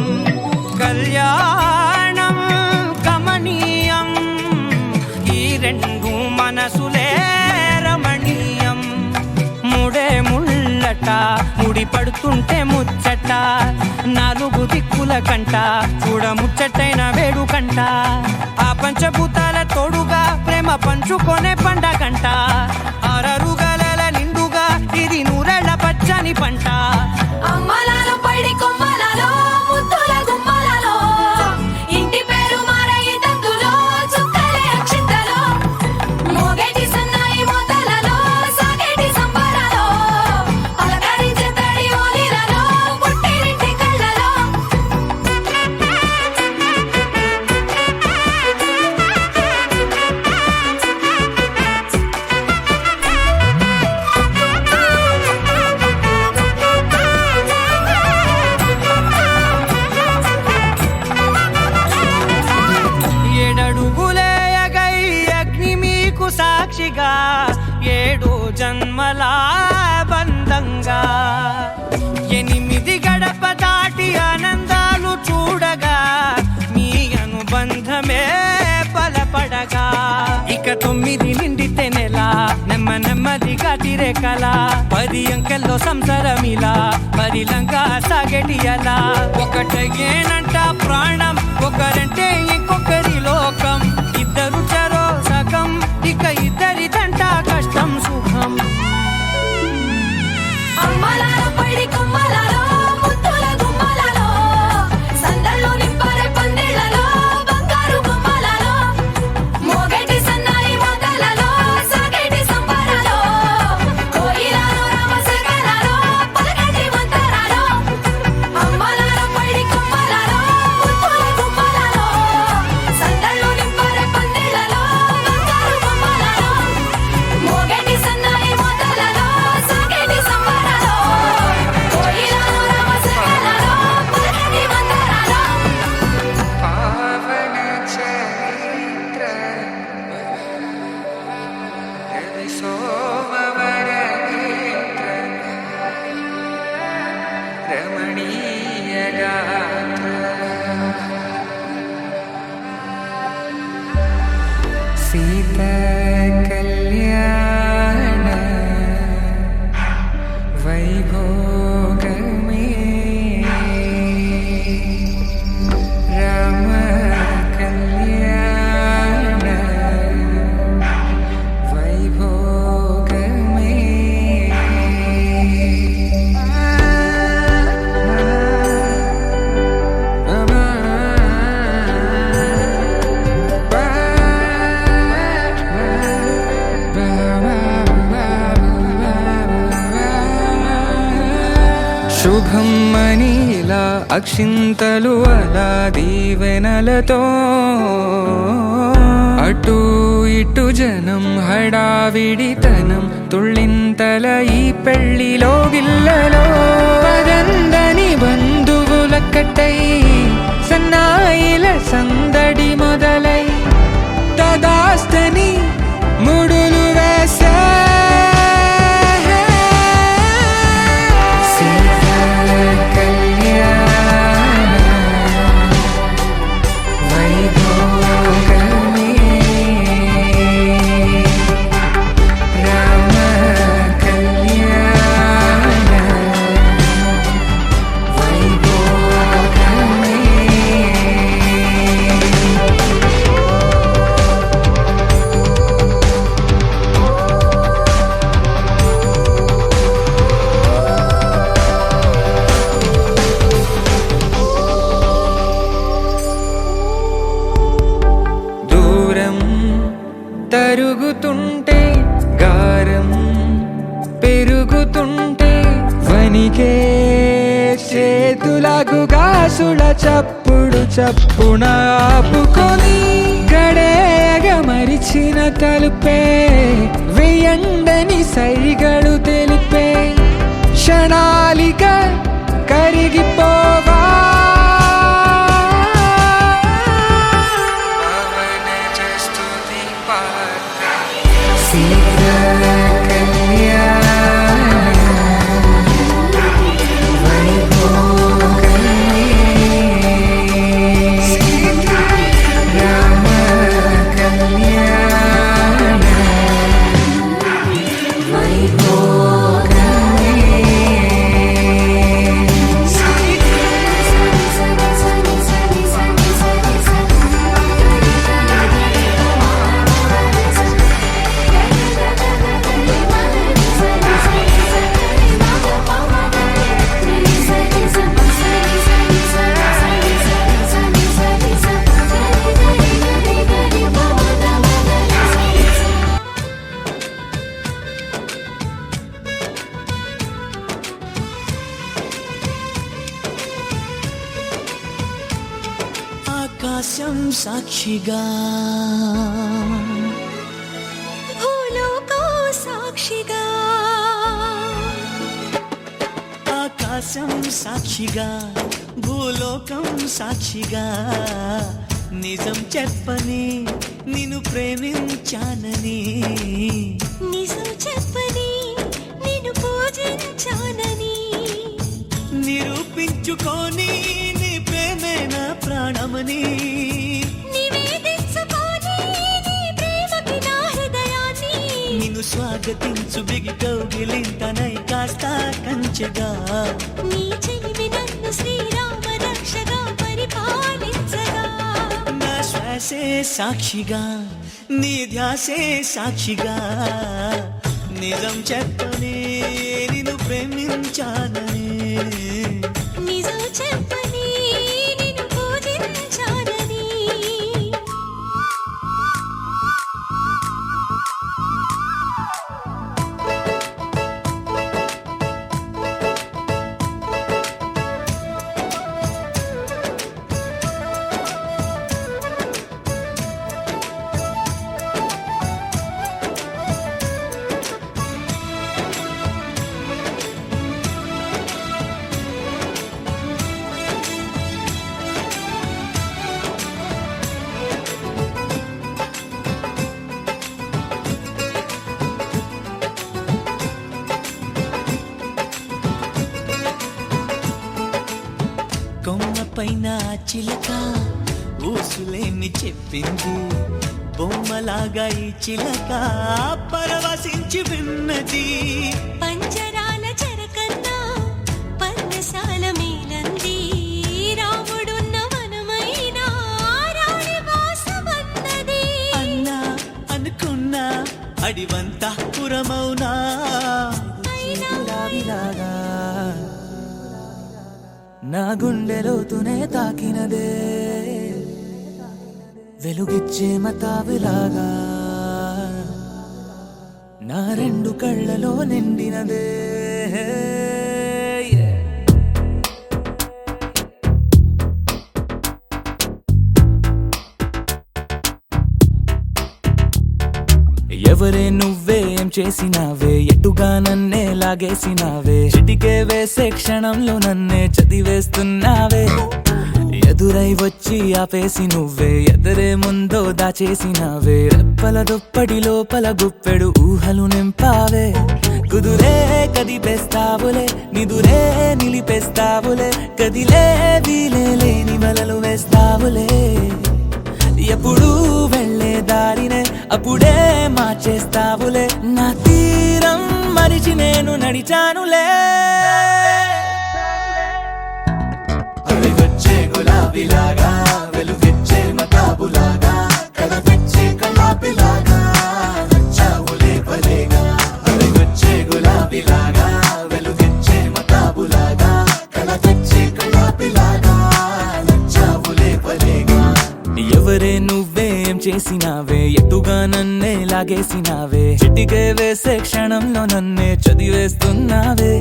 కళ్యాణం గమనీయం ఈ రెండు మనసులే రమణీయం ముడే ముళ్ళట ముడి పడుతుంటే ముచ్చట 4 దిక్కుల కంట చూడ ముచ్చటైన వేడుకంట ఆ పంచభూతాల తోడుగా ప్రేమ పంచుకొనే పండగంట 6 గలల నిండుగా ఇది 100 పచ్చని పంట అమ్మలాలో పైడి కొమ్మలలో ముద్దుల గుమ్మలలో ఇంటి పేరు మారయి తందులో చుక్కలే అక్షింతలో మోగేటి సన్నాయి మోతలలో సాగేటి సంబరాలో పలకరించే తడి ఓలిలలో పుట్టినింటి కళ్ళలో ఏడడుగులేయగై అగ్ని మీకు సాక్షిగా 7 జన్మల బంధంగా 8 గడప దాటి ఆనందాలు చూడగా మీ అనుబంధమే బలపడగా ఇక 9 నిండితే నెల నెమ్మదిగా తిరే కల 10 అంకెల్లో సంసారమిలా పరిలంగా సాగేటి అలా ఒకటేనంట ప్రాణం ఒకరంటే ఇంకొకరి లోకం ఇద్దరు చరో సగం ఇక ఇద్దరిదంట కష్టం సుఖం అమ్మలాలో పైడి కొమ్మలలో ముద్దుల గుమ్మలలో సందళ్ళు నింపారే పందిళ్లలో బంగారు బొమ్మలలో మోగేటి సన్నాయి మోతలలో సాగేటి సంబరాలో కోయిలలో రామశకలలో పలకండి మంతరాలో అమ్మలాలో పైడి కొమ్మలలో ముద్దుల గుమ్మలలో సందళ్ళు నింపారే పందిళ్లలో బంగారు బొమ్మలలో మోగేటి సన్నాయి మోతలలో సాగేటి సంబరాలో కోయిలలో రామశకలలో పలకండి మంతరాలో పావన చరిత్ర రవి సోమవర నేత్ర రమణీయ గాత్ర సీత కళ్యాణ వైభోగమే రామ కళ్యాణ వైభోగ శుభం అని ఇలా అక్షింతలు అలా దీవెనలతో అటు ఇటు జనం హడావిడితనం తుళ్ళింతల ఈ పెళ్లిలో గిల్లలో పదందని బంధువులక్కటై సన్నాయిల సందడి మొదలై తదాస్తని ముడులు వేసే తరుగుతుంటే గారం పెరుగుతుంటే వనికే చేతులకు గాసుల చప్పుడు చప్పున ఆపుకొని గడేగ మరిచిన తలుపే వెయ్యండని సైగలు తెలిపే క్షణాలిక కరిగిపోవా ఆకాశం సాక్షిగా భూలోకం సాక్షిగా ఆకాశం సాక్షిగా భూలోకం సాక్షిగా నిజం చెప్పని నిన్ను ప్రేమించానని నిజం చెప్పని నిన్ను పూజించానని నిరూపించుకొని నీ ప్రేమే నా ప్రాణమని నివేదించుకొని నీ ప్రేమకి నా హృదయాన్ని నిన్ను స్వాగతించు బిగి కౌగిలింతనై కాస్త కంచెగా నీ చెలిమి నన్ను శ్రీరామ రక్షగా పరిపాలించగా నా శ్వాసే సాక్షిగా నీ ధ్యాసే సాక్షిగా నిజం చెప్పని నిన్ను ప్రేమించానని నిజం చెప్పని నిన్ను పూజించానని కొమ్మ పైన చిలక ఊసులేని చెప్పింది బొమ్మలాగా ఈ చిలక పరవశించి విన్నది పంజరాల చెరకన్నా పర్ణశాల మేలంది రాముడున్న వనమైన రాణి వాసమన్నది అన్నా అనుకున్నా అడివంతా పురమౌనా గులాబీలాగా నా గుండెలోతునే తాకినదే వెలుగిచ్చే మతాబులాగా నా రెండు కళ్ళలో నిండినదే ఎవరే నువ్వే ఏం చేసినావే ఎటుగా నన్నే లాగేసినావే చిటికే వేసే క్షణంలో నన్నే చదివేస్తున్నావే ఎదురై వచ్చి ఆపేసి నువ్వే ఎదరే ముందో దాచేసినావే రెప్పల దుప్పటి లోపల గుప్పెడు ఊహలు నింపావే కుదురే కదిపేస్తావులే నిదురే నిలిపేస్తావులే కదిలే వీలే లేని వలలు వేస్తావులే ఎప్పుడు వెళ్ళే దారినే అప్పుడే మార్చేస్తావులే నా తీరం మరిచి నేను నడిచానులే అవి వచ్చే గులాబీలాగా వెలుగిచ్చే మతాబులాగా కలపిచ్చే కలాపిలాగా నచ్చావులే భలేగా అవి వచ్చే గులాబీలాగా వెలుగిచ్చే మతాబులాగా కలపిచ్చే కలాపిలాగా నచ్చావులే భలేగా ఎవరే నువ్వేం చేసినావే ఎటుగా నన్నే లాగేసినావే చిటికే వేసే క్షణంలో నన్నే చదివేస్తున్నావే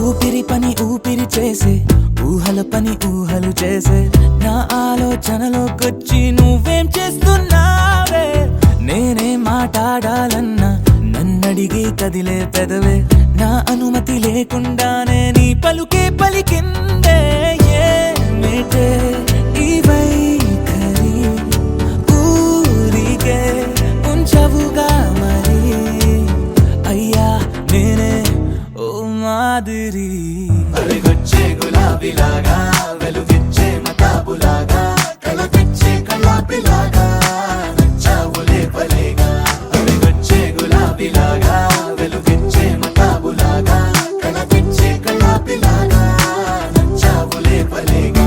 ఊపిరి పని ఊపిరి చేసే ఊహల పని ఊహలు చేసే నా ఆలోచనలోకొచ్చి నువ్వేం చేస్తున్నావే నేనే మాట్లాడాలన్నా నన్నడిగి కదిలే పెదవే నా అనుమతి లేకుండానే నీ పలుకే పలికిందే ఏమిటే ఈ వైఖరి ఊరికే ఉంచవుగా మరి అయ్యా నేనే ఓ మాదిరి అవి వచ్చే గులాబీలాగా వెలుగిచ్చే మతాబులాగా కలపిచ్చే కలాపిలాగా నచ్చావులే భలేగా అవి వచ్చే గులాబీలాగా వెలుగిచ్చే మతాబులాగా కలపిచ్చే కలాపిలాగా నచ్చావులే భలేగా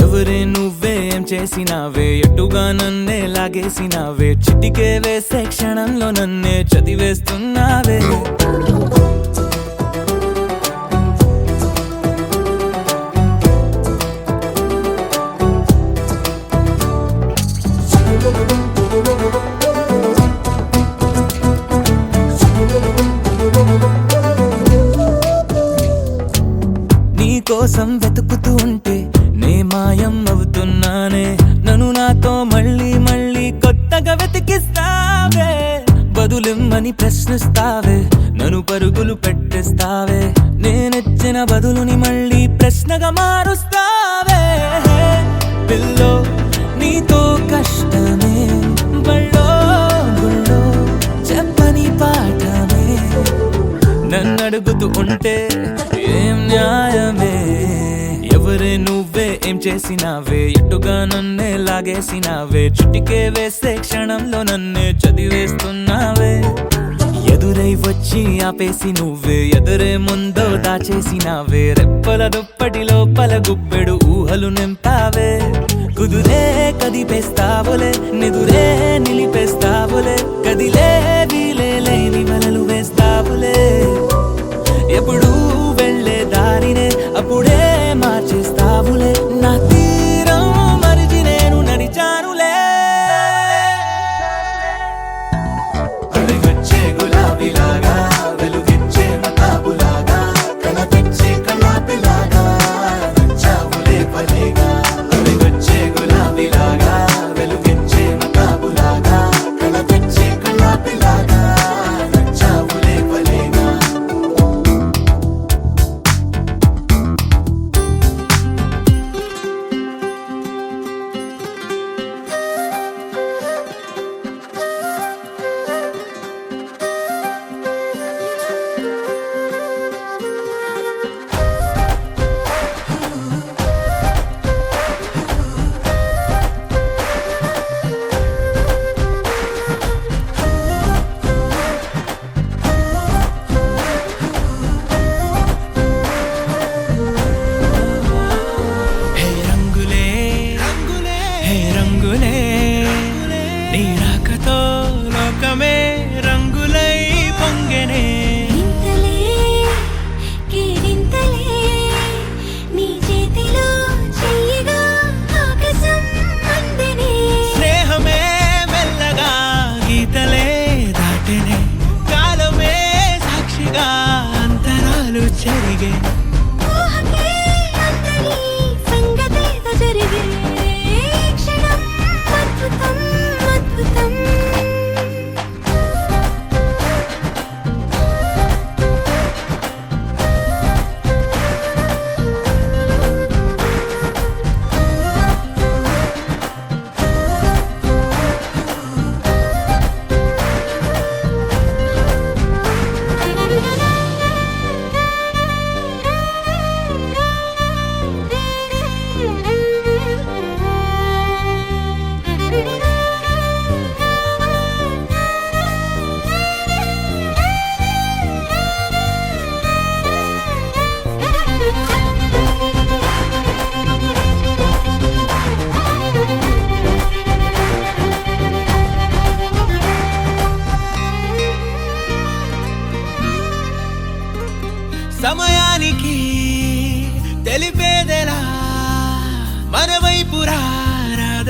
ఎవరే నువ్వేం చేసినావే ఎటుగా నన్నే లాగేసినావే చిటికే వేసే క్షణంలో నన్నే చదివేస్తున్నావే నీ కోసం వెతుకుతూ ఉంటే నే మాయం అవుతున్నానే నన్ను నాతో మళ్ళీ మళ్ళీ కొత్తగా వెతికిస్తావే బదులిమ్మని ప్రశ్నిస్తావే నన్ను పరుగులు పెట్టిస్తావే నేనెచ్చిన బదులుని మళ్ళీ ప్రశ్నగా మారుస్తావే పిల్లో నీతో కష్టమే బళ్ళో గుళ్ళో చెప్పని పాఠమే నన్నడుగుతూ ఉంటే ఏం న్యాయమే ఎవరే నువ్వే ఏం చేసినావే ఎటుగా నన్నే లాగేసినావే చుటికే వేసే క్షణంలో నన్నే చదివేస్తున్నావే ఎదురై వచ్చి ఆపేసి నువ్వే ఎదురే ముందో దాచేసినావే రెప్పల దుప్పటి లోపల గుప్పెడు ఊహలు నింపావే కుదురే కదిపేస్తావులే నిదురే నిలిపేస్తావులే కదిలే వీలే లేని వలలు వేస్తావులే ఎప్పుడు వెళ్ళే దారినే అప్పుడే మార్చేస్తావులే నా తీరం మరిచి నేను నడిచానులే అవి వచ్చే గులాబీలాగా వెలుగిచ్చే మతాబులాగా కలపిచ్చే కలాపిలాగా నచ్చావులే భలేగా అవి వచ్చే గులాబీలాగా వెలుగిచ్చే మతాబు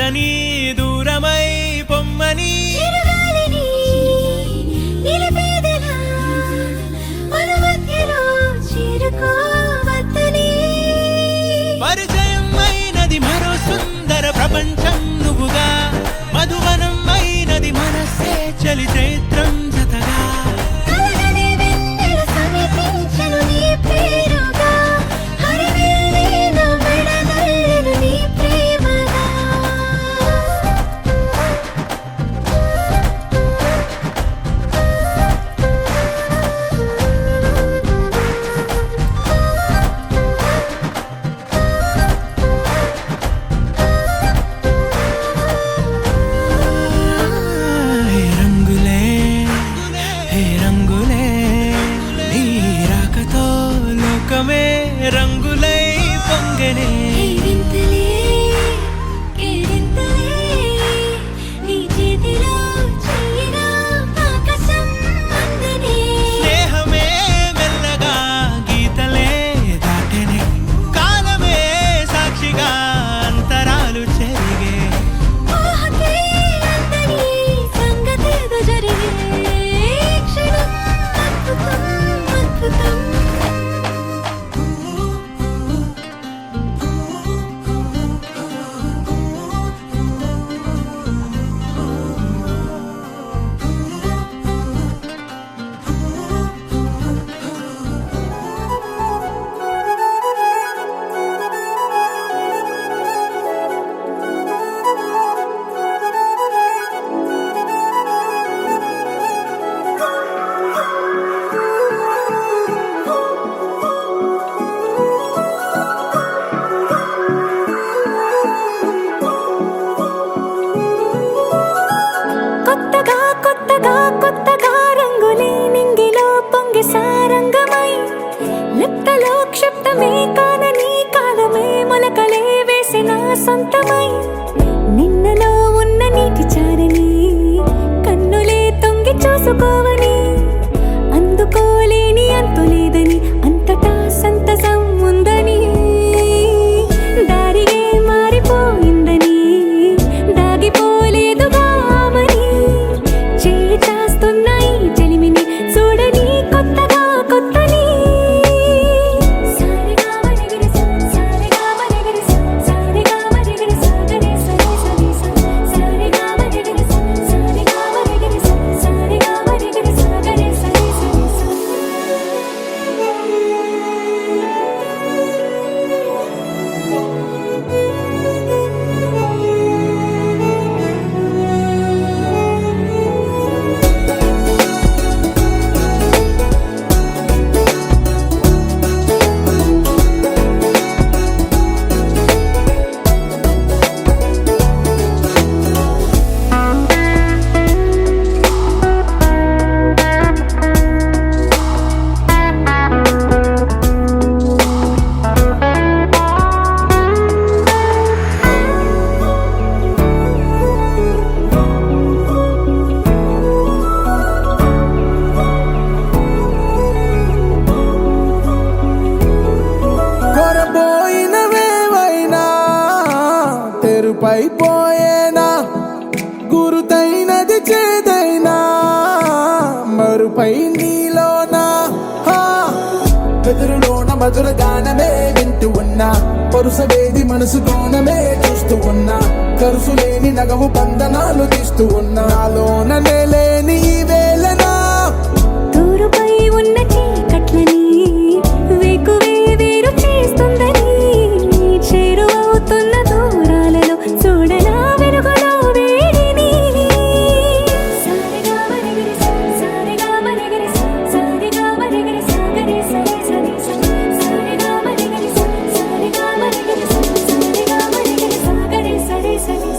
చేరని దూరమై పొమ్మని చిరుగాలిని నిలిపేదెలా మన మధ్యలో చేరుకోవద్దని పరిచయం అయినది మరో సుందర ప్రపంచం నువ్వుగా మధువనం అయినది మనసే చలి చైత్రం జతగా కలగని వెన్నెల సమీపించను నీ పేరుగా హరివెల్లి నా మెడనల్లను నీ ప్రేమగా హే రంగులే హే రంగులే నీ రాకతో లోకమే రంగులై పొంగనే వింతలే కేరింతలే నీ చేతిలో చెయ్యినా ఆకాశం అందనే స్నేహమే మెల్లగా గీతలే దాటెనే కాలమే సాక్షిగా అంతరాలు చెరిగే ఊహకే అందని సంగతేదో జరిగే క్షణం అద్భుతం అద్భుతం కొత్తగా కొత్తగా కొత్తగా రంగులే నింగిలో పొంగి సారంగమై లిప్తలో క్షిప్తమే కాదని కాలమే మొలకలే వేసిన సొంతమై నిన్నలో ఉన్న నీటి చారని కన్నులే తొంగి చూసుకోవని అందుకోలేని అంతులేదని అంతటా సంతసం ఉందని దారిగే మారిపోయిందని దాగిపోలేదుగా ఆమని చేయి చాస్తున్నాయి చెలిమిని చూడని కొత్తగా కొత్తని సారిగా మరిగిరి సారిగా మరిగిరి సారిగా మరిగిరి సాగరే సరి సరి సారిగా మరిగిరి సారిగా మరిగిరి సారిగా మరిగిరి సాగరే సరి సరి కొరబోయినవేవైనా తెరుపైపోయేనా గురుతైనది చేదైనా మరుపై నీలోనా బెదురులోన మధుర గానమే వింటూ ఉన్నా పరుసవేది మనసు కోణమే చూస్తూ ఉన్నా కరుసులేని నగవు బంధనాలు తీస్తూ ఉన్నా నాలోన లేని ఈ వేళనా తూరుపై ఉన్న చీకట్లని వేకువే వేరు చేస్తుందని చేరువవుతున్న దూరాలలో చూడనా వెలుగులో వేడిని సారిగా మరిగిరి సారిగా మరిగిరి సారిగా మరిగిరి సాగరే సరి సరి సారిగా మరిగిరి సారిగా మరిగిరి సారిగా మరిగిరి సాగరే సరి సరి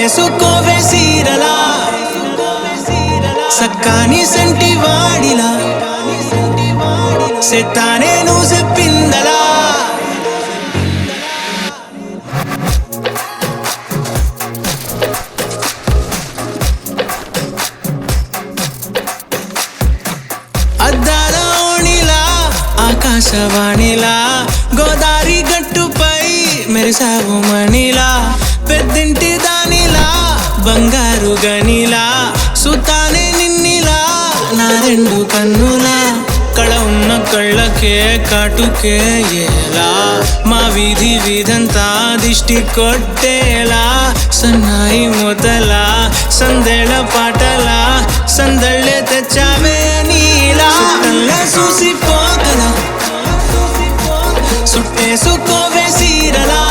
సుట్టేసుకోవే సీరలా సక్కాని సంటి వాడిలా సెత్తానే నువ్వు చెప్పిందలా అద్దాల ఓణిలా ఆకాశవాణిలా గోదారి గట్టుపై మెరిసావు మణిలా పెద్దింటి దానిలా బంగారు గనిలా సుతానే నిన్నిలా నా రెండు కన్నులా కళ ఉన్న కళ్ళకే కాటుకే ఎలా మా వీధి వీధంతా దిష్టి కొట్టేలా సన్నాయి మొదలా సందేళ పాటలా సందళ్ళే తెచ్చావే నీలా చూసి పోగలా సుట్టేసుకోవే సీరలా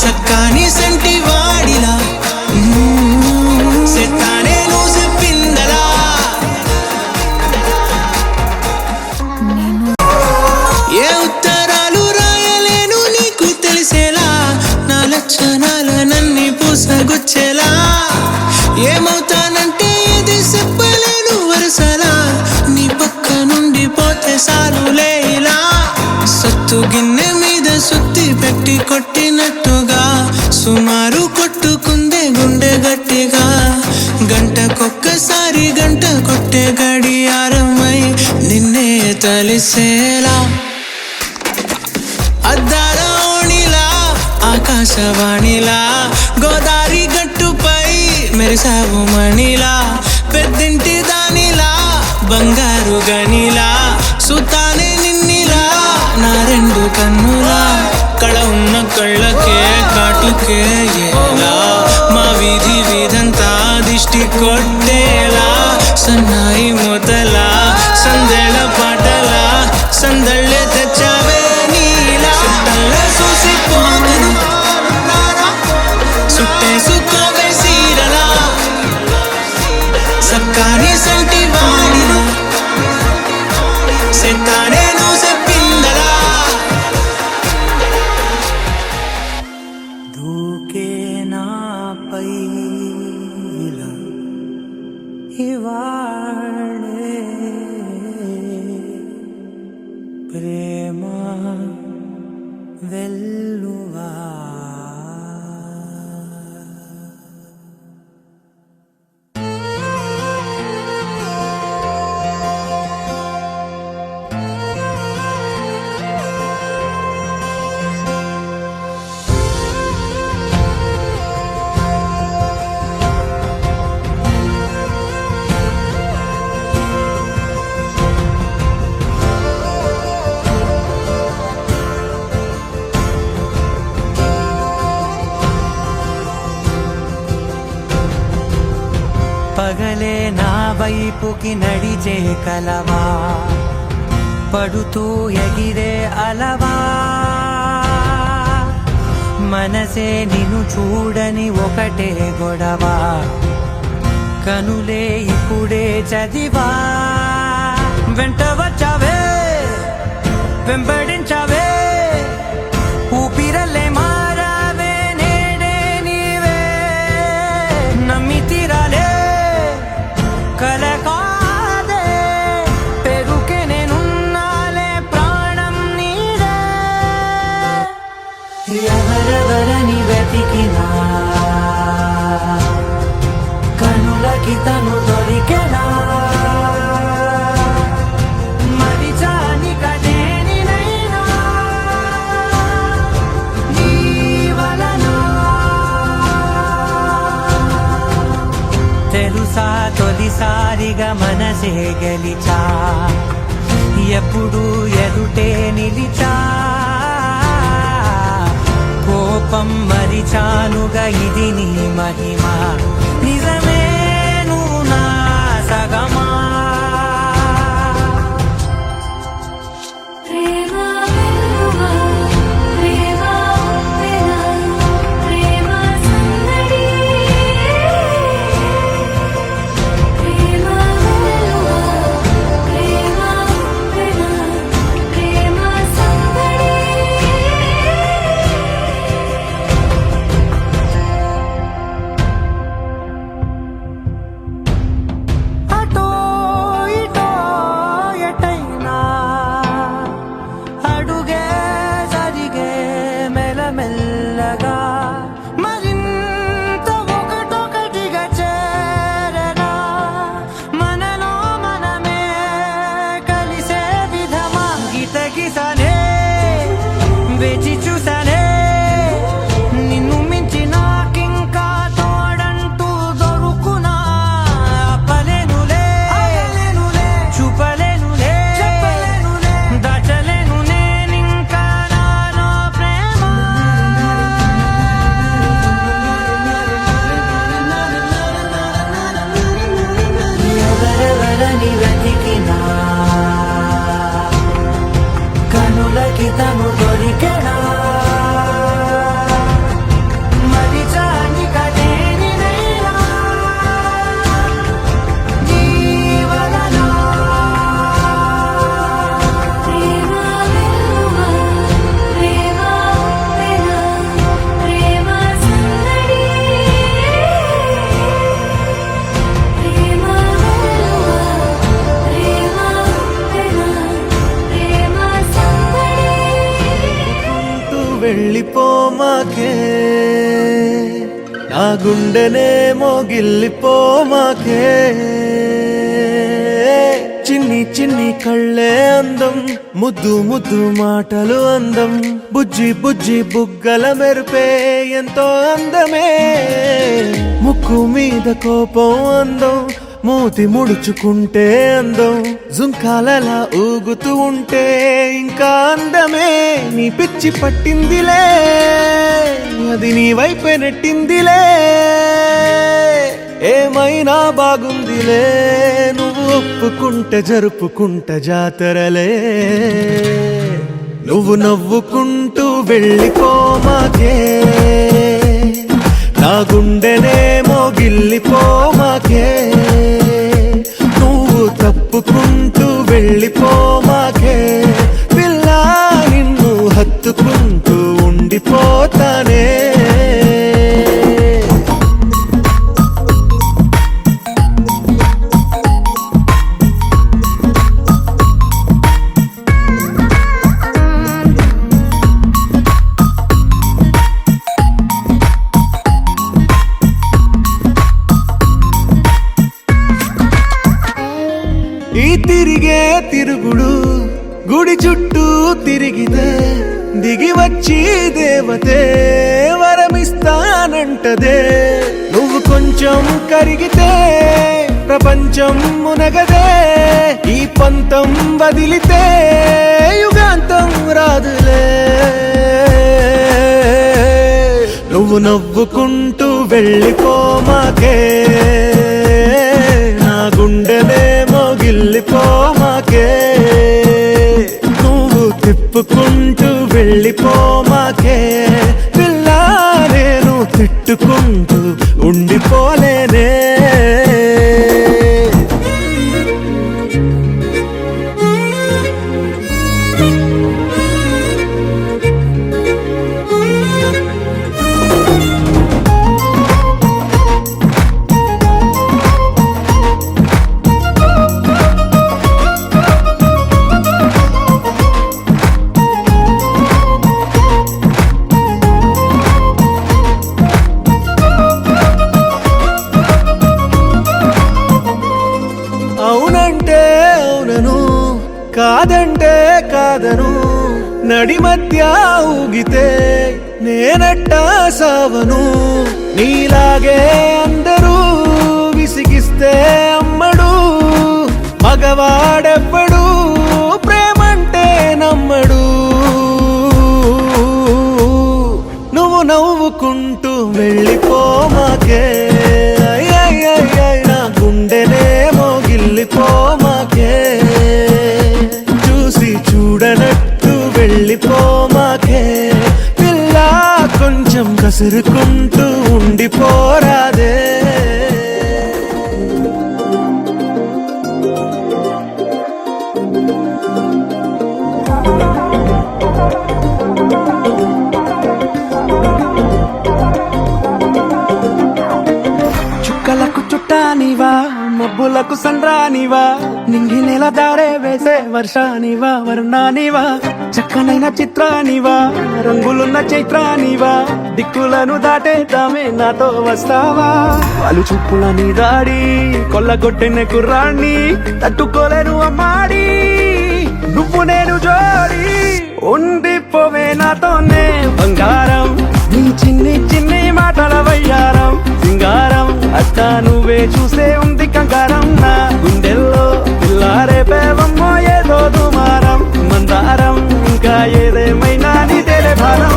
సక్కాని సంటి వాడిలా సెత్తానే నువ్వు చెప్పిందలా ఏ ఉత్తరాలు రాయలేను నీకు తెలిసేలా నా లక్షణాలనన్నీ పూసగుచ్చేలా ఏమవుతానంటే ఇది చెప్పలేను వరుసలా నీ పక్క నుండి పోతే సాలులే ఇలా సత్తు గిన్నె మీద సుత్తి పెట్టి కొట్టినట్టుగా సుమారు కొట్టుకుందే గుండె గట్టిగా గంటకొక్కసారి గంట కొట్టే గడియారమై నిన్నే తలిసేలా అద్దాల ఓణిలా ఆకాశవాణిలా గోదారి గట్టుపై మెరిసావు మణిలా పెద్దింటి దానిలా బంగారు గనిలా సుతానే నిన్నిలా నా రెండు కన్నులా కళ ఉన్న కళ్ళకే కాటుకే ఎలా మా వీధి వీధంతా దిష్టి కొట్టేలా సన్నాయి మొదలా సందేళ పాటలా సందళ్ళే తెచ్చావే నీలా చుట్టల్లా చూసి పోగను సుట్టేసుకోవే సీరలా సక్కాని సంటి వాడిలా సెత్తానే నువ్వు చెప్పిందలా దూకే నాపై ఇలా ఇవాళే ప్రేమ వెల్లువా పగలే నా వైపుకి నడిచే కలవా పడుతూ ఎగిరే అలవా మనసే నిన్ను చూడని ఒకటే గొడవ కనులే ఇప్పుడే చదివా వెంట వచ్చావే వెంబడించావే ఊపిరల్లే మారావే నేడే నీవే నమ్మి తీరాలే కలకాదే పెరుకే నేనున్నాలే ప్రాణం నీదే ఎవరెవరని వెతికినా కనులకి తను దొరికెనా మరిచాని కదేనినైనా నీ వలన తెలుసా తొలిసారిగా మనసే గెలిచా ఎప్పుడు ఎదుటే నిలిచా కోపం మరిచానుగా ఇది నీ మహిమ నిజమే నువ్వు నా సగమా ప్రేమ వెల్లువా ప్రేమ ఉప్పెన ప్రేమ సందడి ప్రేమ వెల్లువా ప్రేమ ఉప్పెన ప్రేమ సందడి వేచి చూసానే నిన్ను మించి నాకింకా తోడంటూ దొరుకునా ఆపలేనులే చూపలేనులే దాచలేను నేనింకా నాలో ప్రేమ ఎవరెవరని వెతికినా కనులకి తను దొరికెనా మరి చాని కదేని నేనా జీవనలో ప్రేమ వెలువ ప్రేమ వెల ప్రేమ సందడి ప్రేమ వెలువ ప్రేమ వెల ప్రేమ సందడి అంటూ వెళ్ళిపోమాకే నా గుండెనే మోగిల్లిపోమాకే చిన్ని చిన్ని కళ్ళే అందం ముద్దు ముద్దు మాటలు అందం బుజ్జి బుజ్జి బుగ్గల మెరుపే ఎంతో అందమే ముక్కు మీద కోపం అందం మూతి ముడుచుకుంటే అందం జుంకాలలా ఊగుతూ ఉంటే ఇంకా అందమే నీ పిచ్చి పట్టిందిలే అది నీ వైపే నెట్టిందిలే ఏమైనా బాగుందిలే నువ్వు ఒప్పుకుంటే జరుపుకుంట జాతరలే నువ్వు నవ్వుకుంటూ వెళ్ళిపోమాకే నా గుండెనే మోగిల్లిపోమాకే నువ్వు తప్పుకుంటూ వెళ్ళిపోమాకే పిల్ల నిన్ను హత్తుకుంటూ ఉండిపోతానే ఈ తిరిగే తిరుగుడు గుడి చుట్టూ తిరిగితే దిగి వచ్చి దేవతే వరమిస్తానంటదే నువ్వు కొంచెం కరిగితే ప్రపంచం మునగదే ఈ పంతం వదిలితే యుగాంతం రాదులే నువ్వు నవ్వుకుంటూ వెళ్ళిపోమాకే నా గుండెనే మోగిల్లిపోమాకే నువ్వు తిప్పుకుంటూ వెళ్ళిపోమాకే పిల్ల నేను తిట్టుకుంటూ ఉండిపోలేనే అవునంటే అవునను కాదంటే కాదను నడి మధ్య ఊగితే నేనట్టా సావను నీలాగే అందరూ విసిగిస్తే అమ్మడు మగవాడెవ్వడు ప్రేమంటే నమ్మడు నువ్వు నవ్వుకుంటూ వెళ్ళిపోమాకే నా గుండెనే మోగిల్లిపోమాకే చూసి చూడనట్టు వెళ్ళిపోమాకే పిల్ల కొంచెం కసురుకుంటూ ఉండిపోరాదే చుక్కలకు చుట్టానివా మబ్బులకు సండ్రానివా నింగి నెల దారే వేసే వర్షానివా వర్ణానివా చక్కనైన చిత్రానివా రంగులున్న చైత్రానివా దిక్కులను దాటేద్దామే నాతో వస్తావా వాళ్ళు చూపులని దాడి కొల్లగొట్టిన కుర్రాన్ని తట్టుకోలేను అమ్మాడి నువ్వు నేను జోడి ఉండిపోవే నా నాతోనే బంగారం నీ చిన్ని చిన్ని మాటల వయ్యారం సింగారం అట్టా నువ్వే చూసే ఉంది కంగారం నా గుండెల్లో పిల్లారే పేవమ్మో ఏదో దుమారం మందారం ఇంకా ఏదేమైనా నీదేలే భారం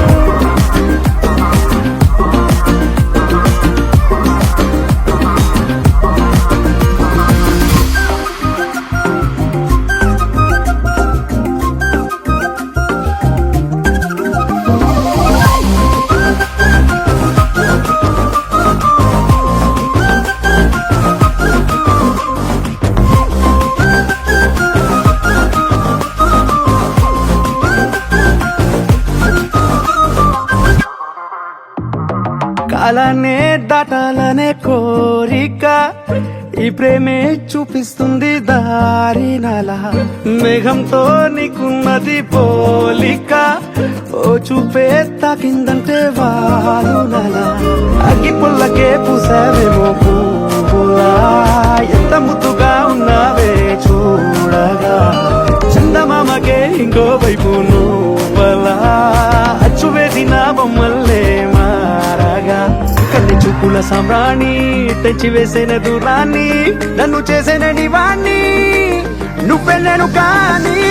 కాలానే దాటాలనే కోరిక ఈ ప్రేమే చూపిస్తుంది దారి నల మేఘంతో నీకున్నది పోలిక ఓ చూపే తాకిందంటే వారు నల అగ్గి పుల్లకే పూసావేమో పువ్వులా ఎంత ముద్దుగా ఉన్నావే చూడగా చందమామకే ఇంకో వైపు నువ్వలా అచ్చు వేసిన బొమ్మల్లే మారగా కన్ని చూపుల సామ్రాణి తెచ్చి వేసిన దూరాన్ని నన్ను చేసిన నివాణ్ణి నువ్వే నేను కానీ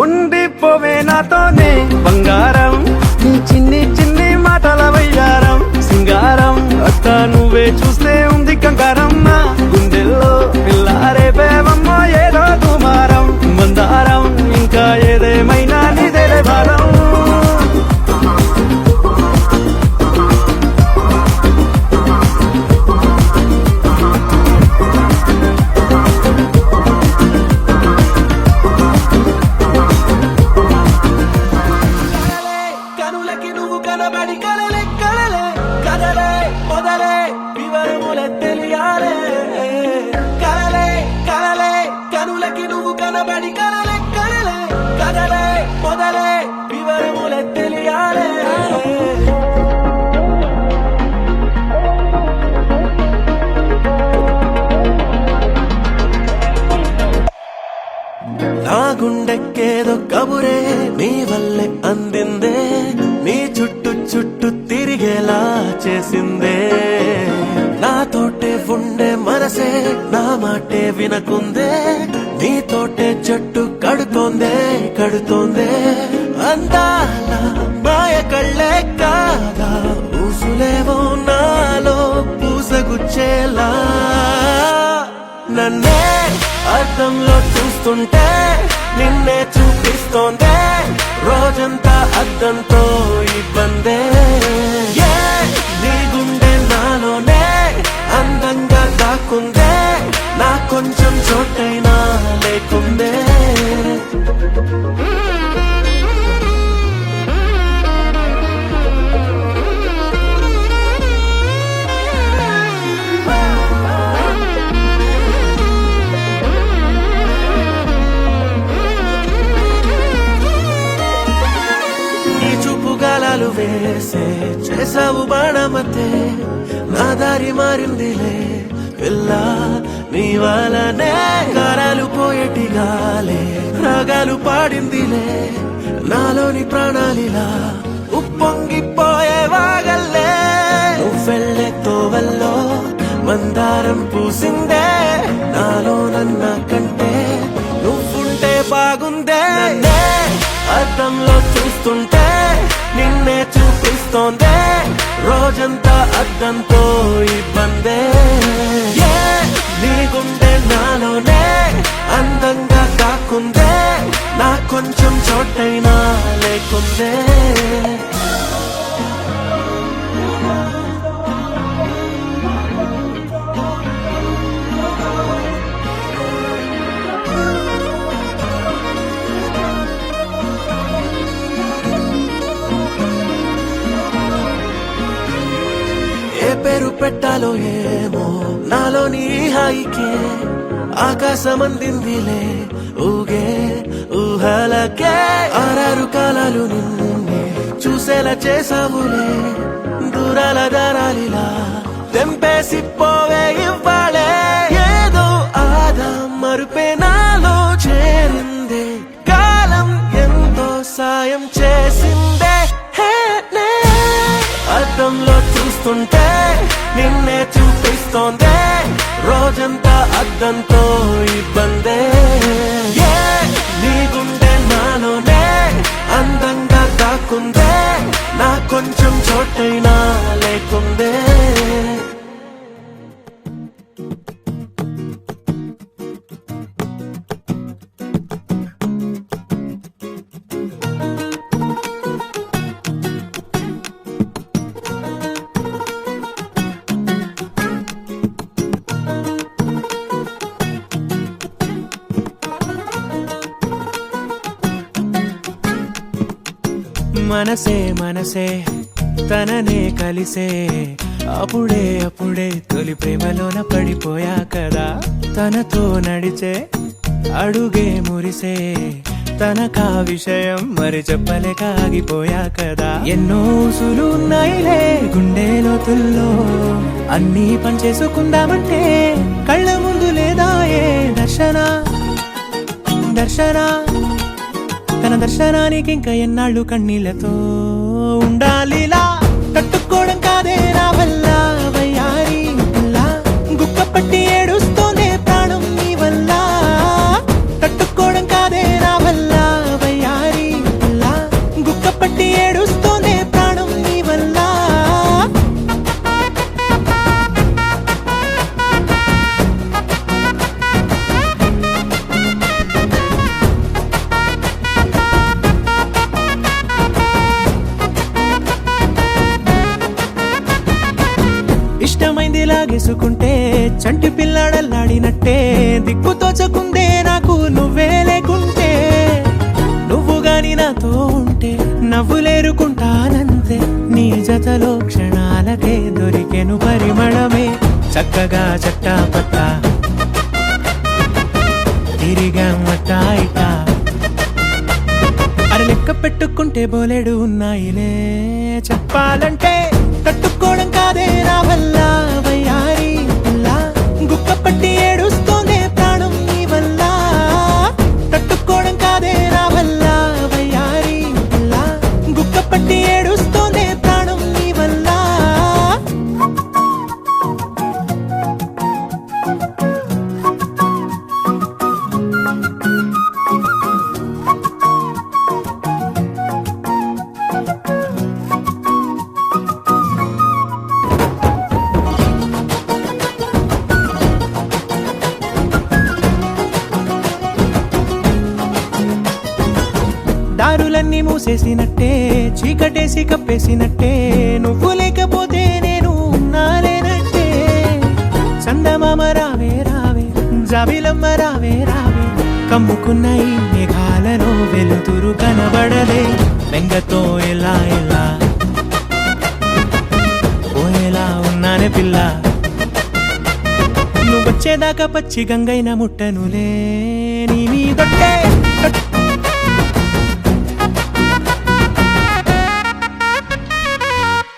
ఉండిపోవే నాతోనే బంగారం నీ చిన్ని చిన్ని మాటల వయ్యారం సింగారం అత్తా నువ్వే చూస్తే ఉంది కంగారం నా గుండెల్లో పిల్లారే పేవమ్మో ఏదో దుమారం మందారం ఇంకా ఏదేమైనా నీదేలే భారం కనులకి నువ్వు కనబడి కలలే కలలే కదలే మొదలే వివరములే తెలియాలే కలలే కలలే కనులకి నువ్వు కనబడి కలలే కలలే కదలే మొదలే వివరములే తెలియాలే నా గుండెక్కేదో కబురే నీ వల్లే అందిందే నీ చుట్టూ చుట్టూ తిరిగేలా చేసిందే నాతోటే ఉండే మనసే నా మాటే వినకుందే నీతోటే జట్టు కడుతోందే కడుతోందే అందాల మాయ కళ్ళే కాగా ఊసులేవో నాలో పూసగుచ్చేలా నన్నే అద్దంలో చూస్తుంటే నిన్నే చూపిస్తోందే రోజంతా అద్దంతో ఇబ్బందే నీ గుండె నాలోనే అందంగా దాక్కుందే నా కొంచెం చోటైనా లేకుందే గాలాలు వేసే చేసావు బాణమతే నా దారి మారిందిలే పిల్ల నీ వలనే గారాలు పోయేటి గాలే రాగాలు పాడిందిలే నాలోని ప్రాణాలిలా ఉప్పొంగిపోయే వాగల్లే నువ్వెళ్ళే తోవల్లో మందారం పూసిందే నాలో నన్న కంటే నువ్వుంటే బాగుందే అద్దంలో చూస్తుంటే నిన్నే చూపిస్తోందే రోజంతా అద్దంతో ఇబ్బందే నీ గుండె నాలోనే అందంగా కాకుందే నా కొంచెం చోటైనా లేకుందే పేరు పెట్టాలో ఏమో నాలోని హాయికే ఆకాశమందిందిలే ఊగే ఊహలకే ఆరారు కాలాలు నిన్నే చూసేలా చేసావులే దూరాల దారాలిలా తెంపేసి పోవే ఇవ్వాలే ఏదో ఆదా మరుపే నాలో చేరిందే కాలం ఎంతో సాయం చేసిందే అద్దంలో చూస్తుంటే నిన్నే చూపిస్తోందే రోజంతా అద్దంతో ఇబ్బందే నీ గుండె నాలోనే అందంగా దాక్కుందే నా కొంచెం చోటైనా లేకుందే మనసే మనసే తననే కలిసే అప్పుడే అప్పుడే తొలి ప్రేమలోన పడిపోయా కదా తనతో నడిచే అడుగే మురిసే తనకా విషయం మరి చెప్పలేక ఆగిపోయా కదా ఎన్నో ఊసులు ఉన్నాయిలే గుండె లోతుల్లో అన్నీ పనిచేసుకుందామంటే కళ్ళ ముందు లేదా ఏ దర్శన తన దర్శనానికి ఇంకా ఎన్నాళ్ళు కన్నీళ్లతో ఉండాలిలా తట్టుకోవడం కాదే నా వల్ల వయ్యారి గుక్క పట్టి ఏడుస్తోందే ప్రాణం నీ వల్ల తట్టుకోవడం కాదే నా వల్ల వయ్యారి గుక్క పట్టి ఏడుస్తోందే ప్రాణం నీ వల్ల ఇష్టమైంది లాగేసుకుంటే చంటి పిల్లాడల్లాడినట్టే దిక్కు తోచకుందే నాకు నువ్వే లేకుంటే నువ్వు గాని నాతో ఉంటే నవ్వులేరుకుంటానంతే నీ జతలో క్షణాలకే దొరికెను పరిమళమే చక్కగా చట్టా పట్టా తిరిగా మట్టా ఇట్టా అరే లెక్క పెట్టుకుంటే బోలెడు ఉన్నాయిలే చెప్పాలంటే తట్టుకోవడం కాదే నా వల్ల వయ్యారి గుక్క పట్టి ఏడుస్తోందే ప్రాణం నీ వల్ల తట్టుకోవడం కాదే నా వల్ల వయ్యారి గుక్క పట్టి ఏడుస్తోందే ప్రాణం నీ వల్ల దారులన్నీ మూసేసినట్టే చీకటేసి కప్పేసినట్టే నువ్వు లేకపోతే నేను ఉన్నాలేనట్టే చందమామ రావే రావే జాబిలమ్మ రావే రావే కమ్ముకున్న ఈ మేఘాలలో వెలుతురు కనబడలే బెంగతో ఎలా ఎలా ఓయేలా ఉన్నానే పిల్ల నువ్వొచ్చేదాకా పచ్చి గంగైన ముట్టనులే